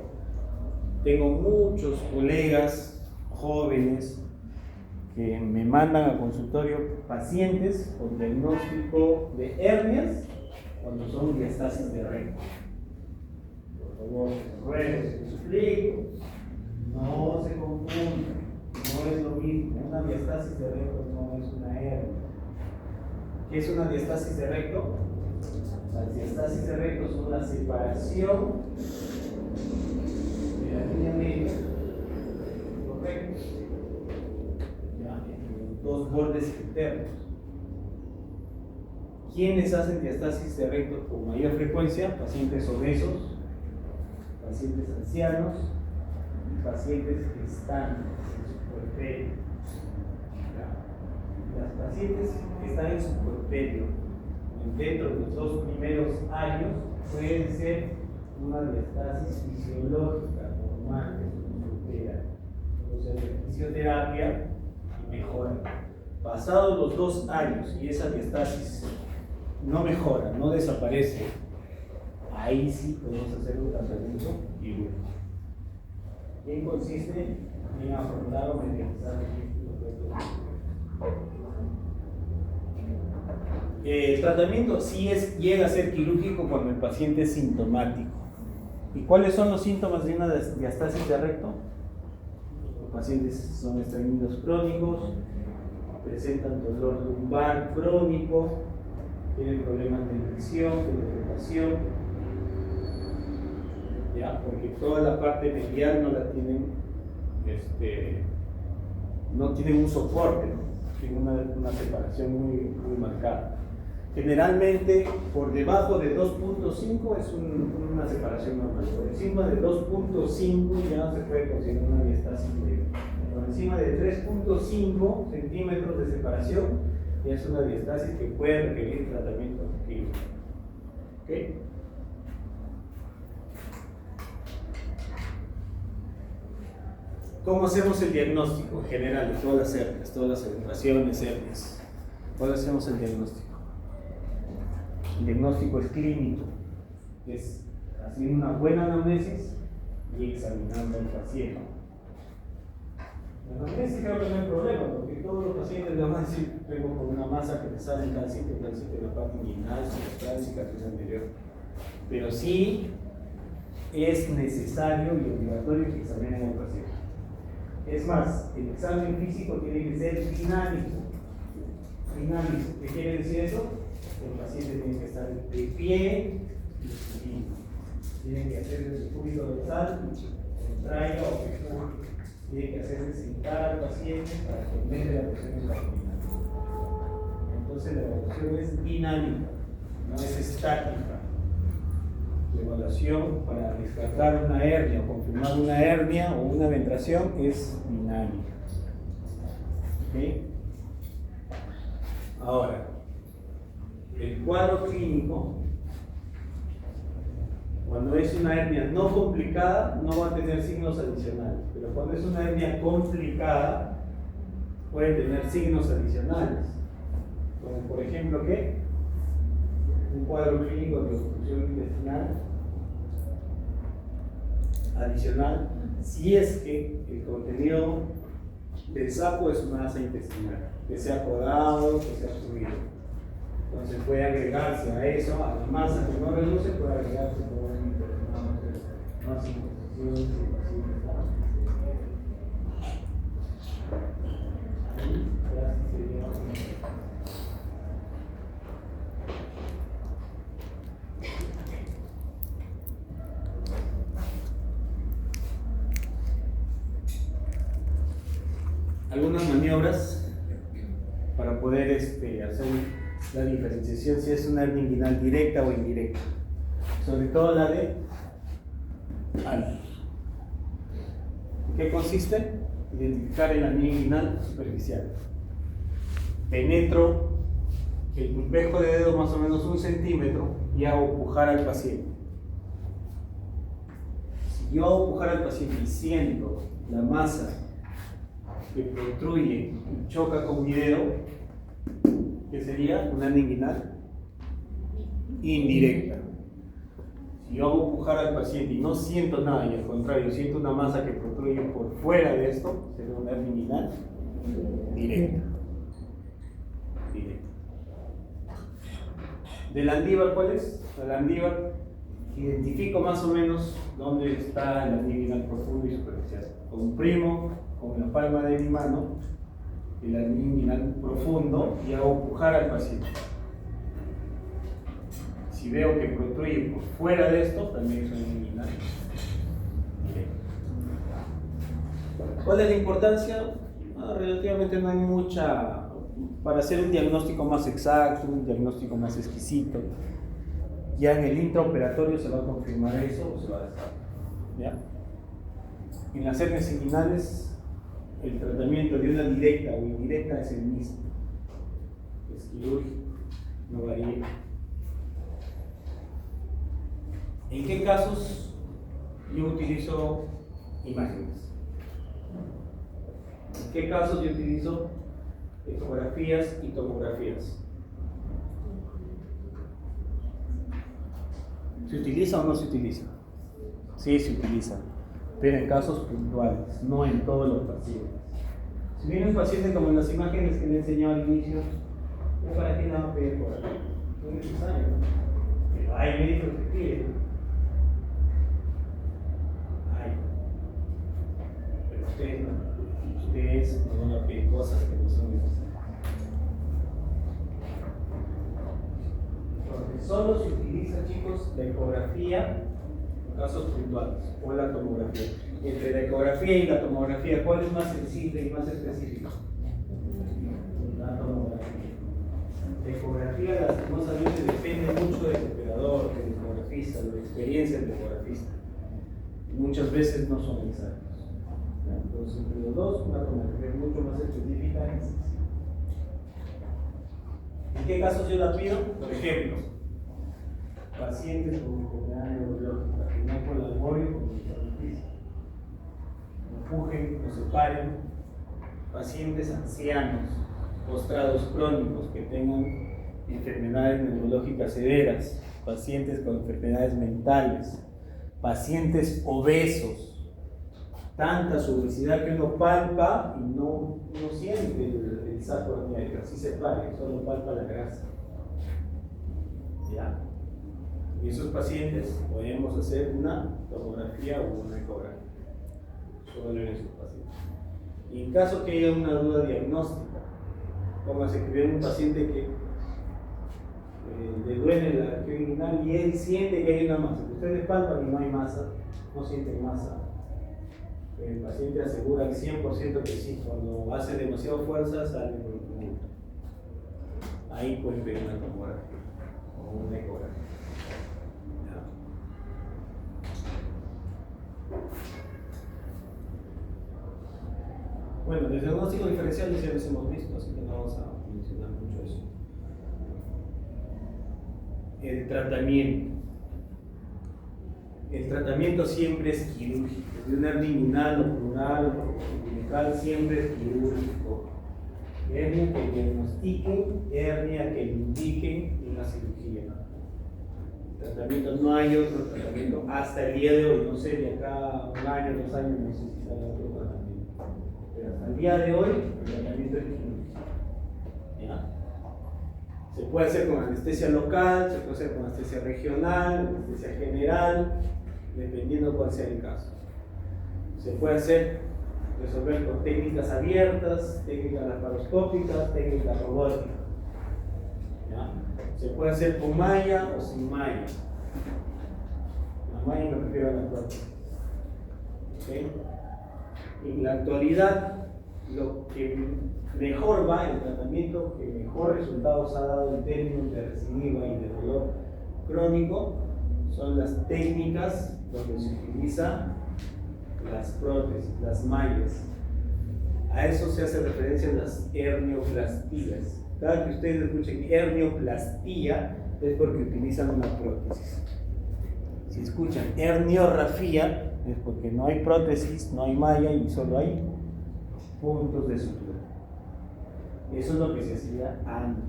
Tengo muchos colegas jóvenes que me mandan al consultorio pacientes con diagnóstico de hernias cuando son diastasis de recto. Por favor, ruego, se explico, no se confundan, no es lo mismo. Una diastasis de recto no es una hernia. ¿Qué es una diastasis de recto? Las diastasis de recto son la separación de la línea media, correcto, entre dos bordes internos. ¿Quiénes hacen diastasis de recto con mayor frecuencia? Pacientes obesos, pacientes ancianos y pacientes gestantes en su puerperio. Las pacientes que están en su puerperio dentro de los 2 primeros años pueden ser una diastasis fisiológica normal que se supera. Entonces, fisioterapia y mejora. Pasados los 2 años y esa diastasis no mejora, no desaparece, ahí sí podemos hacer un tratamiento quirúrgico. ¿En consiste? En afrontar o medianizar el tratamiento sí llega a ser quirúrgico cuando el paciente es sintomático. ¿Y cuáles son los síntomas de una diastasis de recto? Los pacientes son estreñidos crónicos, presentan dolor lumbar crónico, tienen problemas de erección, de defecación, ¿ya? Porque toda la parte medial no la tienen, no tienen un soporte, ¿no? Tienen una separación muy marcada. Generalmente por debajo de 2.5 es una separación normal. Por encima de 2.5 ya no se puede considerar una diastasis leve. Por encima de 3.5 centímetros de separación ya es una diastasis que puede requerir tratamiento quirúrgico. ¿Okay? ¿Cómo hacemos el diagnóstico general de todas las hernias, todas las centraciones, hernias? ¿Cuál hacemos el diagnóstico? El diagnóstico es clínico, es haciendo una buena anamnesis y examinando al paciente. La anamnesis creo que no hay problema, porque todos los pacientes le van a decir: vengo con una masa que me sale en tal sitio en la parte inguinal, subastral, cicatriz anterior. Pero sí es necesario y obligatorio que examinen al paciente. Es más, el examen físico tiene que ser dinámico. Dinámico, ¿qué quiere decir eso? El paciente tiene que estar de pie y tiene que hacerse su cúbito dorsal, contraiga o que tiene que hacerse sentar al paciente para que aumente la presión en la abdominal. Entonces la evaluación es dinámica, no es estática. La evaluación para descartar una hernia o confirmar una hernia o una ventración es dinámica. ¿Okay? Ahora, el cuadro clínico, cuando es una hernia no complicada, no va a tener signos adicionales, pero cuando es una hernia complicada, puede tener signos adicionales, como por ejemplo, ¿qué? Un cuadro clínico de obstrucción intestinal adicional, si es que el contenido del saco es una asa intestinal, que sea podado, que sea subido. Entonces puede agregarse a eso, a la masa que no reduce, puede agregarse probablemente más infecciones y pacientes. Ahí ya sería algunas maniobras para poder hacer la diferenciación si es una hernia inguinal directa o indirecta, sobre todo la de alfa. ¿En qué consiste? Identificar el hernia inguinal superficial. Penetro el pulpejo de dedo más o menos 1 centímetro y hago pujar al paciente. Si yo hago pujar al paciente y siento la masa que protruye y choca con mi dedo, que sería una hernia inguinal indirecta. Si yo hago pujar al paciente y no siento nada, y al contrario, siento una masa que protruye por fuera de esto, sería una hernia inguinal directa. ¿Del andíbar cuál es? El andíbar, identifico más o menos dónde está el hernia inguinal profundo y superficial. Comprimo con la palma de mi mano el hernia inguinal profundo y hago pujar al paciente. Si veo que protruye por fuera de esto, también es una hernia inguinal directa. ¿Cuál es la importancia? Relativamente no hay mucha. Para hacer un diagnóstico más exacto, un diagnóstico más exquisito, ya en el intraoperatorio se va a confirmar eso o se va a dejar. ¿Ya? En las hernias inguinales, el tratamiento de una directa o indirecta es el mismo. Es quirúrgico, no varía. ¿En qué casos yo utilizo imágenes? ¿En qué casos yo utilizo ecografías y tomografías? ¿Se utiliza o no se utiliza? Sí, se utiliza, pero en casos puntuales, no en todos los pacientes. Si viene un paciente como en las imágenes que le he enseñado al inicio, ¿para qué nada va a pedir por aquí? No es necesario, ¿no? Pero hay médicos que piden. Hay. Pero ustedes no. Ustedes no van a pedir cosas que no son necesarias. Entonces, solo se utiliza, chicos, la ecografía en casos puntuales o la tomografía. Entre la ecografía y la tomografía, ¿cuál es más sensible y más específico? La tomografía. La ecografía, lastimosamente, depende mucho del operador, del ecografista, de la experiencia del ecografista. Muchas veces no son necesarios. Entonces, entre los dos, una tomografía mucho más específica es. ¿En qué casos yo la pido? Por ejemplo, pacientes con enfermedad neurológica, que no colaboren con el servicio, no empujen, no se paren, pacientes ancianos, postrados crónicos que tengan enfermedades neurológicas severas, pacientes con enfermedades mentales, pacientes obesos. Tanta su obesidad que uno palpa y no siente el saco herniano, así se pare, solo palpa la grasa. ¿Ya? Y esos pacientes podemos hacer una tomografía o una ecografía. Solo en esos pacientes. Y en caso que haya una duda diagnóstica, póngase que viene un paciente que le duele la región inguinal y él siente que hay una masa. Ustedes palpan y no hay masa, no sienten masa. El paciente asegura al 100% que sí, cuando hace demasiada fuerza sale por el pulmón. Ahí pueden pedir una tomografía o una ecografía. Bueno, el diagnóstico diferencial ya los hemos visto, así que no vamos a mencionar mucho eso. El tratamiento. El tratamiento siempre es quirúrgico. De una hernia inguinal o pleural o umbilical siempre es quirúrgico. Hernia que diagnostiquen, hernia que indiquen una cirugía. El tratamiento, no hay otro tratamiento hasta el día de hoy. No sé, de acá a 1 año, 2 años, no sé si sale otro tratamiento. Pero hasta el día de hoy, el tratamiento es quirúrgico. ¿Ya? Se puede hacer con anestesia local, se puede hacer con anestesia regional, anestesia general, dependiendo cuál sea el caso. Se puede resolver con técnicas abiertas, técnicas laparoscópicas, técnicas robóticas. ¿Ya? Se puede hacer con malla o sin malla. La malla me refiero a la prótesis. ¿Okay? En la actualidad, lo que mejor va, el tratamiento que mejor resultados ha dado en términos de recidiva y de dolor crónico, son las técnicas donde se utiliza las prótesis, las mallas. A eso se hace referencia en las hernioplastías. Cada que ustedes escuchen hernioplastía es porque utilizan una prótesis. Si escuchan herniorrafía es porque no hay prótesis, no hay malla y solo hay puntos de sutura. Eso es lo que se hacía antes.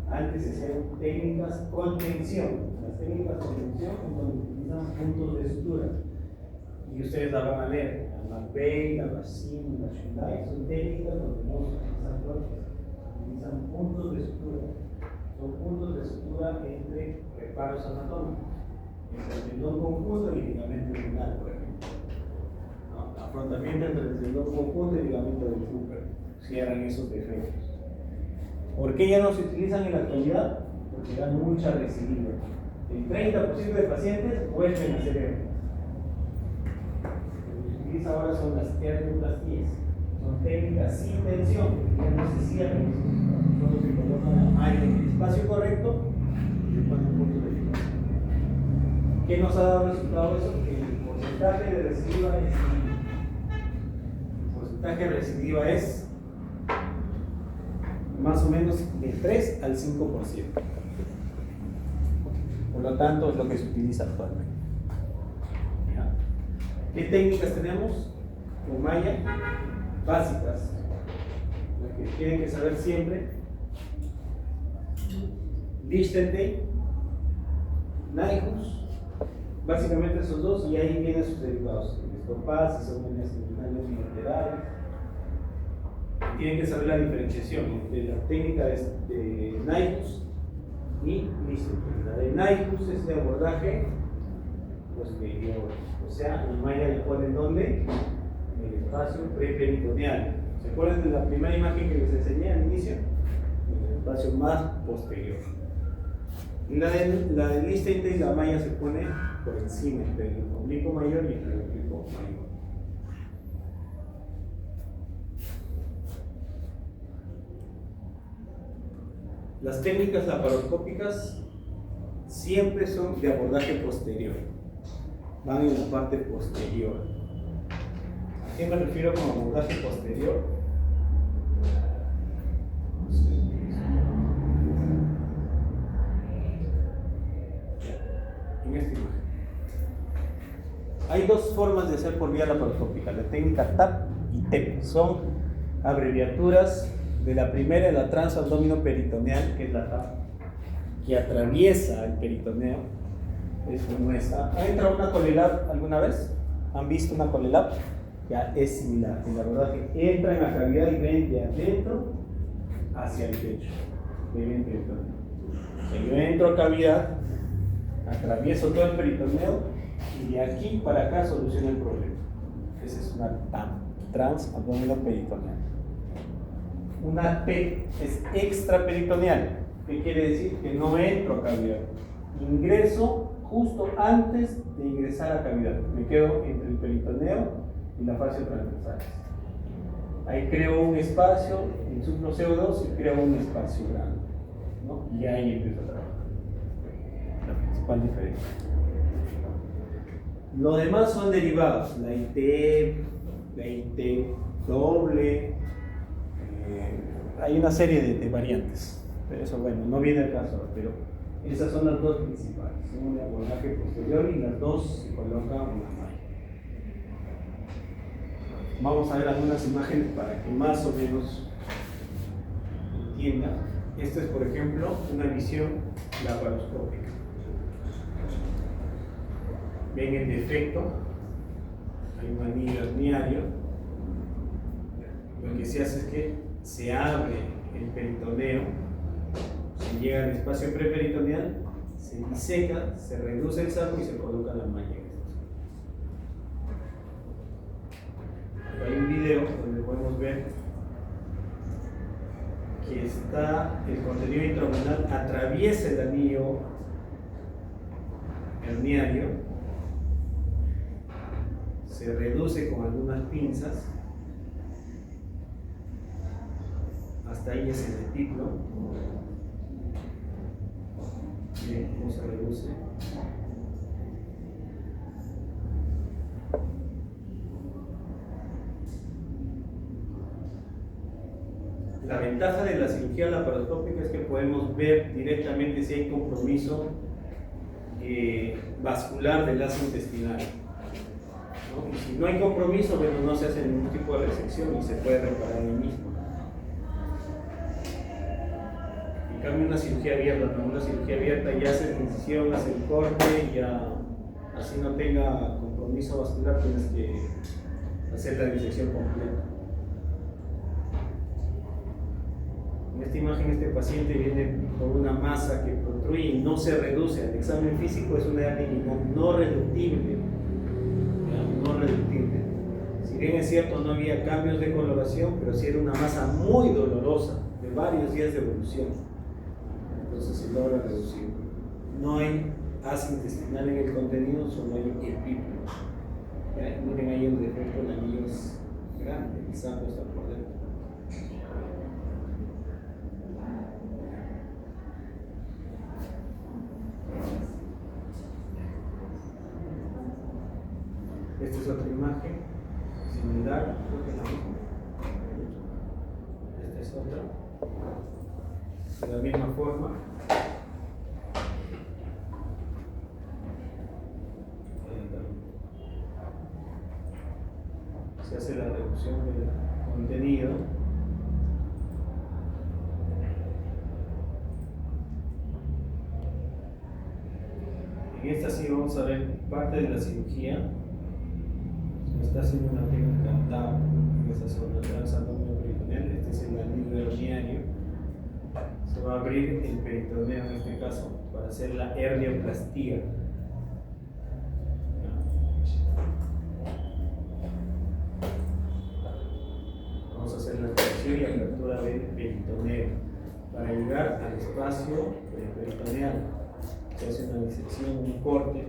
Antes se hacían técnicas con tensión. Las técnicas con tensión es donde utilizan puntos de sutura. Y ustedes la van a leer. La McVeigh, la Racine, la Hyundai son técnicas donde no se utilizan prótesis. Utilizan puntos de sutura. Son puntos de sutura entre reparos anatómicos. Entre el tendón conjunto y el ligamento inguinal, por ejemplo. ¿No? Afrontamiento entre el tendón conjunto y el ligamento del Cooper. Cierran esos defectos. ¿Por qué ya no se utilizan en la actualidad? Porque dan mucha recidiva. El 30% de pacientes vuelven a hacer hernia. Lo que se utiliza ahora son las hernioplastías. Son técnicas sin tensión, ya no se cierran. Solo se colocan la malla en el espacio correcto y se ponen puntos de fijación. ¿Qué nos ha dado resultado eso? Que el porcentaje de recidiva es más o menos de 3 al 5%. Por lo tanto, es lo que se utiliza actualmente. ¿Ya? ¿Qué técnicas tenemos? Con malla, básicas, las que tienen que saber siempre. Lichtenstein, Nyhus, básicamente esos dos, y ahí vienen sus derivados. Estopaz, si son líneas terminales bilaterales. Tienen que saber la diferenciación entre la técnica de Nyhus y Lichtenstein. La de Nyhus es de abordaje posterior, o sea, la malla le ponen donde, en el espacio preperitoneal. ¿Se acuerdan de la primera imagen que les enseñé al inicio? En el espacio más posterior. Y la de Lichtenstein, la malla se pone por encima entre el oblicuo mayor y el oblicuo mayor. Las técnicas laparoscópicas siempre son de abordaje posterior, van en la parte posterior. ¿A qué me refiero con abordaje posterior? En esta imagen. Hay dos formas de hacer por vía laparoscópica, la técnica TAP y TEP. Son abreviaturas de la primera, la transabdominoperitoneal, que es la TAP, que atraviesa el peritoneo. Es como esta. ¿Ha entrado una colelab alguna vez? ¿Han visto una colelab? Ya es similar. El abordaje entra en la cavidad y ven de adentro hacia el pecho. Ven peritoneo. Si yo entro a cavidad, atravieso todo el peritoneo y de aquí para acá soluciono el problema. Esa es una TAP, transabdominoperitoneal. Una T es extraperitoneal. ¿Qué quiere decir? Que no entro a cavidad. Ingreso justo antes de ingresar a cavidad. Me quedo entre el peritoneo y la fascia transversal. Ahí creo un espacio, insuflo CO2 y creo un espacio grande, ¿no? Y ahí empiezo a trabajar. La principal diferencia. Lo demás son derivados. La IT, la IT doble. Hay una serie de variantes, pero eso, bueno, no viene al caso, pero esas son las dos principales, una de abordaje posterior y las dos se colocan una malla. Vamos a ver algunas imágenes para que más o menos entiendan. Esta es, por ejemplo, una visión laparoscópica. Ven el defecto, hay un anillo herniario. Lo que se hace es que se abre el peritoneo, se llega al espacio preperitoneal, se diseca, se reduce el saco y se coloca la malla. Hay un video donde podemos ver que está el contenido intraabdominal, atraviesa el anillo herniario, se reduce con algunas pinzas, hasta ahí es el epiplo. Miren cómo se reduce. La ventaja de la cirugía laparoscópica es que podemos ver directamente si hay compromiso vascular del lazo intestinal, ¿no? Y si no hay compromiso, bueno, no se hace ningún tipo de resección y se puede reparar el mismo. En cambio, una cirugía abierta, ¿no? Una cirugía abierta ya hace la incisión, hace el corte y ya, así no tenga compromiso vascular, tienes que hacer la disección completa. En esta imagen, este paciente viene con una masa que protruye y no se reduce. El examen físico es una hernia inguinal no reductible, ¿ya? No reductible. Si bien es cierto, no había cambios de coloración, pero sí era una masa muy dolorosa, de varios días de evolución. Entonces se logra reducir. No hay asa intestinal en el contenido, solo hay epiplo. Miren ahí el defecto, el anillo es grande, el saco está por dentro. Esta es otra imagen similar, creo que es la misma. Esta es otra, de la misma forma. Se hace la reducción del contenido. En esta sí vamos a ver parte de la cirugía. Se está haciendo una técnica TAP en esa zona transabdominal-peritoneal. Este es el anillo herniario. Se va a abrir el peritoneo en este caso para hacer la hernioplastia. Vamos a hacer la extracción y apertura del peritoneo para llegar al espacio peritoneal. Se hace una disección, un corte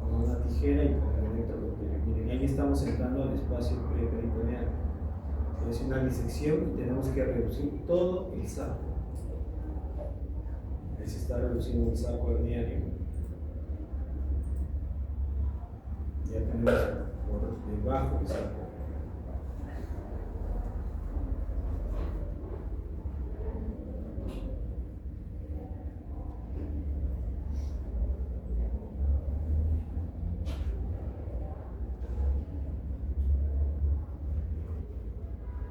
con una tijera y con el electrodoppler. Miren, ahí estamos entrando al espacio peritoneal. Se hace una disección y tenemos que reducir todo el saco. Ahí se está reduciendo el saco herniario. Ya tenemos por debajo el saco.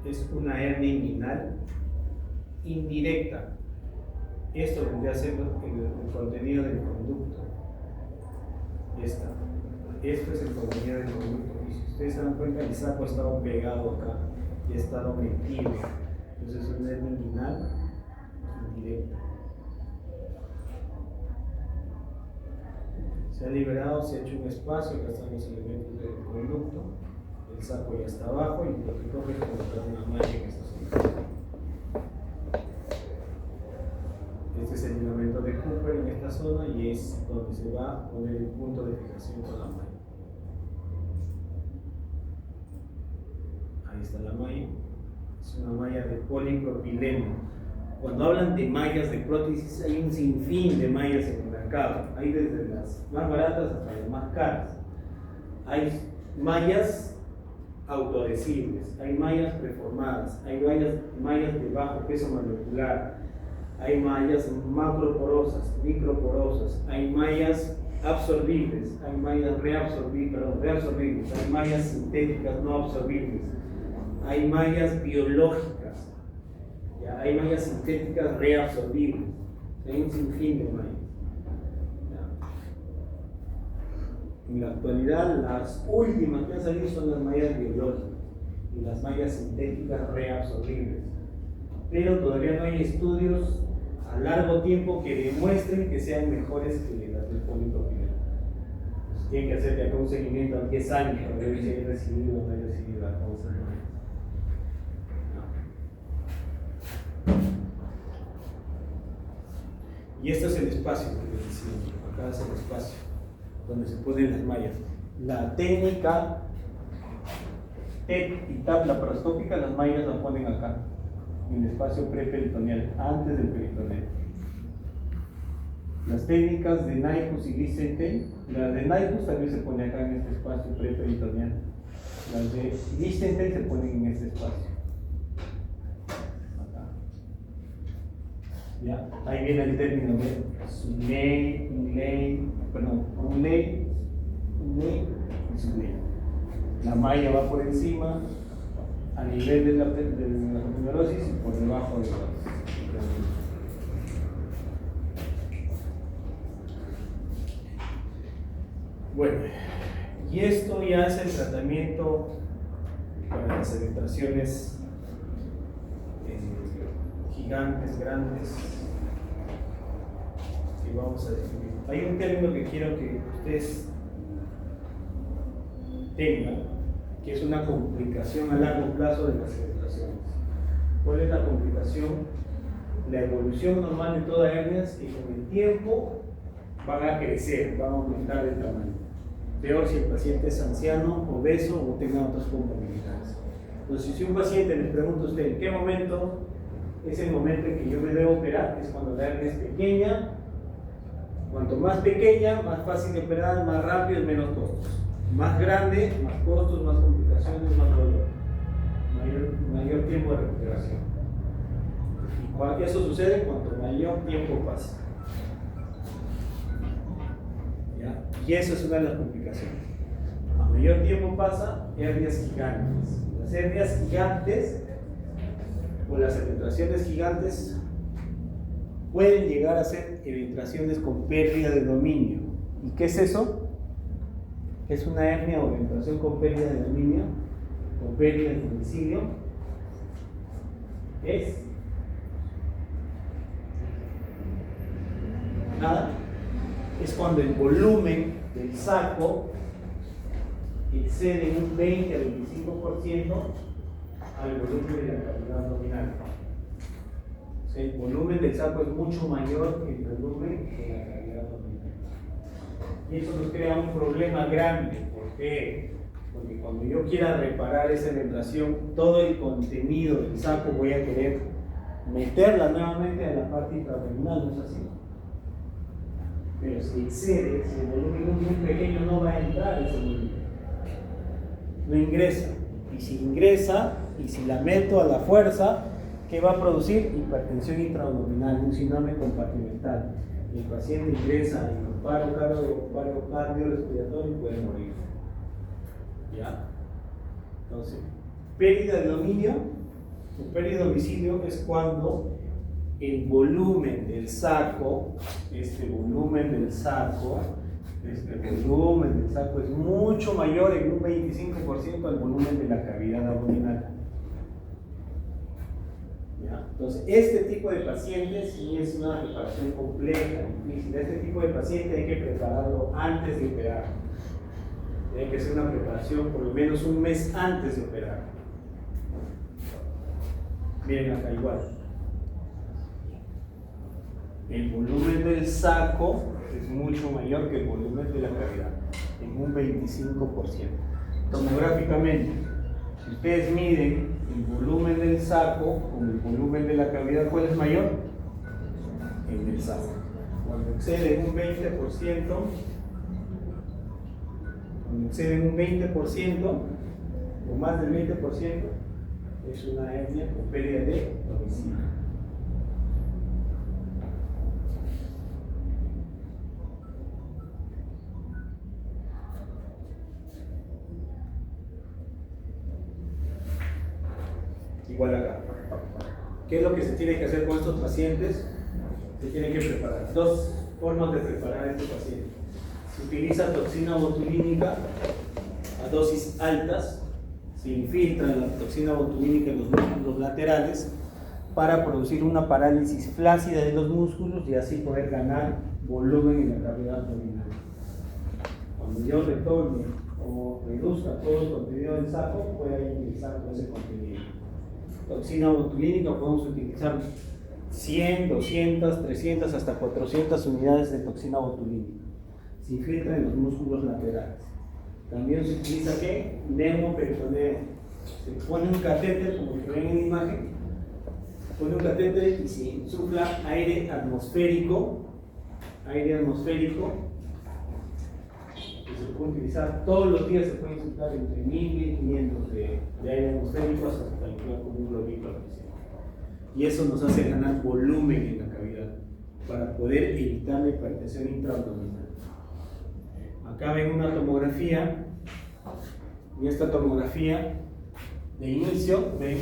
Es una hernia inguinal indirecta. Esto vendría a ser el contenido del conducto. Esto es el contenido del conducto. Y si ustedes se dan cuenta, el saco ha estado pegado acá y ha estado metido. Entonces es una hernia inguinal indirecta. Se ha liberado, se ha hecho un espacio, acá están los elementos del conducto. El saco ya está abajo y lo que toca es colocar una malla en esta zona. Este es el ligamento de Cooper en esta zona y es donde se va a poner el punto de fijación con la malla. Ahí está la malla. Es una malla de polipropileno. Cuando hablan de mallas de prótesis, hay un sinfín de mallas en el mercado. Hay desde las más baratas hasta las más caras. Hay mallas autoadhesibles, hay mallas preformadas, hay mallas de bajo peso molecular, hay mallas macroporosas, microporosas, hay mallas absorbibles, hay mallas reabsorbibles, hay mallas sintéticas no absorbibles, hay mallas biológicas, ¿ya? Hay mallas sintéticas reabsorbibles, hay un sinfín de mallas. En la actualidad, las últimas que han salido son las mallas biológicas y las mallas sintéticas reabsorbibles. pero todavía no hay estudios a largo tiempo que demuestren que sean mejores que las del polipropileno. Pues tienen que hacer acá un seguimiento a 10 años para ver si hay recibido o no hay recibido la causa. Y este es el espacio que les decía, acá es el espacio donde se ponen las mallas. La técnica TEP y TAP laparoscópica, las mallas las ponen acá, en el espacio preperitoneal, antes del peritoneal. Las técnicas de Nyquist y Lichtenstein, la de Nyquist también se pone acá en este espacio preperitoneal. Las de Lichtenstein se ponen en este espacio. Acá. ¿Ya? Ahí viene el término de Unley y Sunley. La malla va por encima, a nivel de la aponeurosis y por debajo de la. Bueno, y esto ya es el tratamiento para las evitaciones gigantes, grandes, que vamos a definir. Hay un término que quiero que ustedes tengan, que es una complicación a largo plazo de las evitaciones. ¿Cuál es la complicación? La evolución normal de toda hernia es que con el tiempo van a crecer, van a aumentar de tamaño. Peor si el paciente es anciano, obeso o tenga otras comorbilidades. Entonces, si un paciente le pregunta a usted en qué momento es el momento en que yo me debo operar, es cuando la hernia es pequeña. Cuanto más pequeña, más fácil de operar, más rápido y menos costos. Más grande, más costos, más complicaciones, más dolor. Mayor tiempo de recuperación. Y eso sucede cuanto mayor tiempo pasa. ¿Ya? Y eso es una de las complicaciones. A mayor tiempo pasa, hernias gigantes. Las hernias gigantes o las eventuaciones gigantes pueden llegar a ser eventuaciones con pérdida de dominio. ¿Y qué es eso? Es una hernia o eventuación con pérdida de dominio, con pérdida de domicilio. Es nada. Es cuando el volumen del saco excede un 20 a 25% al volumen de la cavidad abdominal. O sea, el volumen del saco es mucho mayor que el volumen de la cavidad abdominal. Y eso nos crea un problema grande. ¿Por qué? Porque cuando yo quiera reparar esa eventuación, todo el contenido del saco voy a querer meterla nuevamente a la parte intraabdominal, ¿no es así? Pero si excede, si el volumen es muy pequeño, no va a entrar ese volumen. No ingresa. Y si ingresa, y si la meto a la fuerza, ¿qué va a producir? Hipertensión intraabdominal, un síndrome compartimental. El paciente ingresa en un paro cardiorrespiratorio y puede morir. ¿Ya? Entonces, pérdida de dominio o pérdida de domicilio es cuando el volumen del saco, este volumen del saco es mucho mayor en un 25% al volumen de la cavidad abdominal. ¿Ya? Entonces, este tipo de pacientes sí es una preparación compleja, difícil. Este tipo de paciente hay que prepararlo antes de operar. Tiene que ser una preparación por lo menos un mes antes de operar. Miren acá igual. El volumen del saco es mucho mayor que el volumen de la cavidad, en un 25%. Tomográficamente, si ustedes miden el volumen del saco con el volumen de la cavidad, ¿cuál es mayor? El del saco. Cuando excede un 20%, o más del 20%, es una hernia con pérdida de domicilio. Igual acá. ¿Qué es lo que se tiene que hacer con estos pacientes? Se tiene que preparar. Dos formas de preparar a estos pacientes. Se utiliza toxina botulínica a dosis altas. Se infiltra la toxina botulínica en los músculos laterales para producir una parálisis flácida de los músculos y así poder ganar volumen en la cavidad abdominal. Cuando yo retorne o reduzca todo el contenido del saco, voy a utilizar todo ese contenido. Toxina botulínica podemos utilizar 100, 200, 300, hasta 400 unidades de toxina botulínica. Se infiltra en los músculos laterales. También se utiliza ¿qué? Neuroperitoneo. Se pone un catéter, como que ven en la imagen, se pone un catéter y se insufla aire atmosférico, que se puede utilizar todos los días. Se puede insuflar entre 1000 y 1500 de aire atmosférico hasta calcular como un globito artificial. Y eso nos hace ganar volumen en la cavidad para poder evitar la hipertensión intraabdominal. Acá ven una tomografía. En esta tomografía de inicio ven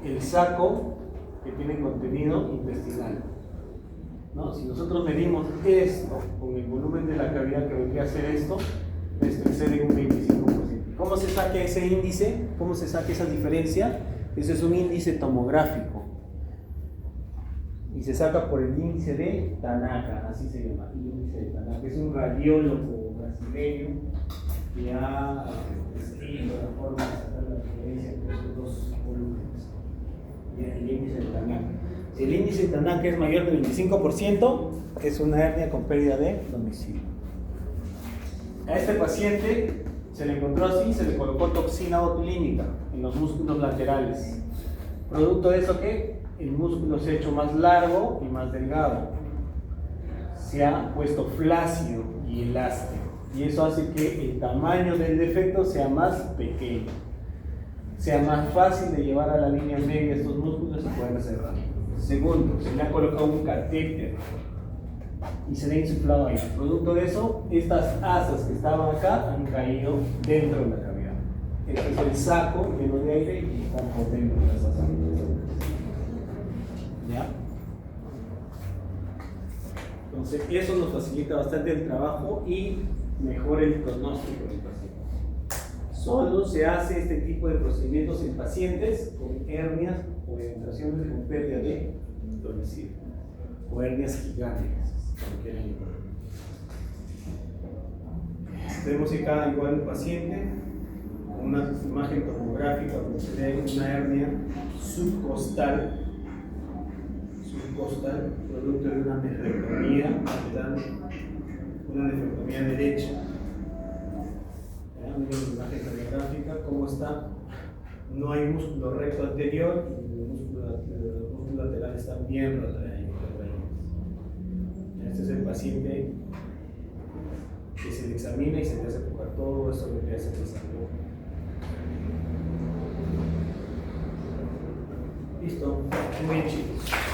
el saco que tiene contenido intestinal, ¿no? Si nosotros medimos esto con el volumen de la cavidad que vendría a ser esto excede un 25%. ¿Cómo se saca ese índice? ¿Cómo se saca esa diferencia? Ese es un índice tomográfico y se saca por el índice de Tanaka, así se llama, el índice de Tanaka. Es un radiólogo brasileño que ha descrito la forma de sacar la diferencia entre esos dos volúmenes. El índice de Tanaka. Si el índice de Tanaka es mayor del 25%, es una hernia con pérdida de domicilio. A este paciente se le encontró así, se le colocó toxina botulínica en los músculos laterales. Producto de eso, que el músculo se ha hecho más largo y más delgado. Se ha puesto flácido y elástico. Y eso hace que el tamaño del defecto sea más pequeño, sea más fácil de llevar a la línea media estos músculos y poder cerrar. Segundo, se le ha colocado un catéter y se le ha insuflado ahí. Producto de eso, estas asas que estaban acá han caído dentro de la cavidad. Este es el saco lleno de aire y están por dentro de las asas. ¿Ya? Entonces, eso nos facilita bastante el trabajo y mejora el pronóstico del paciente. Solo se hace este tipo de procedimientos en pacientes con hernias o penetraciones con pérdida de domicilio o hernias gigantes, como quieran llamar. Tenemos acá igual un paciente con una imagen tomográfica donde se ve una hernia subcostal, producto de una nefrectomía, una nefrectomía derecha. Miren la imagen radiográfica, cómo está. No hay músculo recto anterior y los músculos laterales están bien retraídos. Este es el paciente que se le examina y se le hace tocar todo esto que hace el sangre. Listo, muy bien, chicos.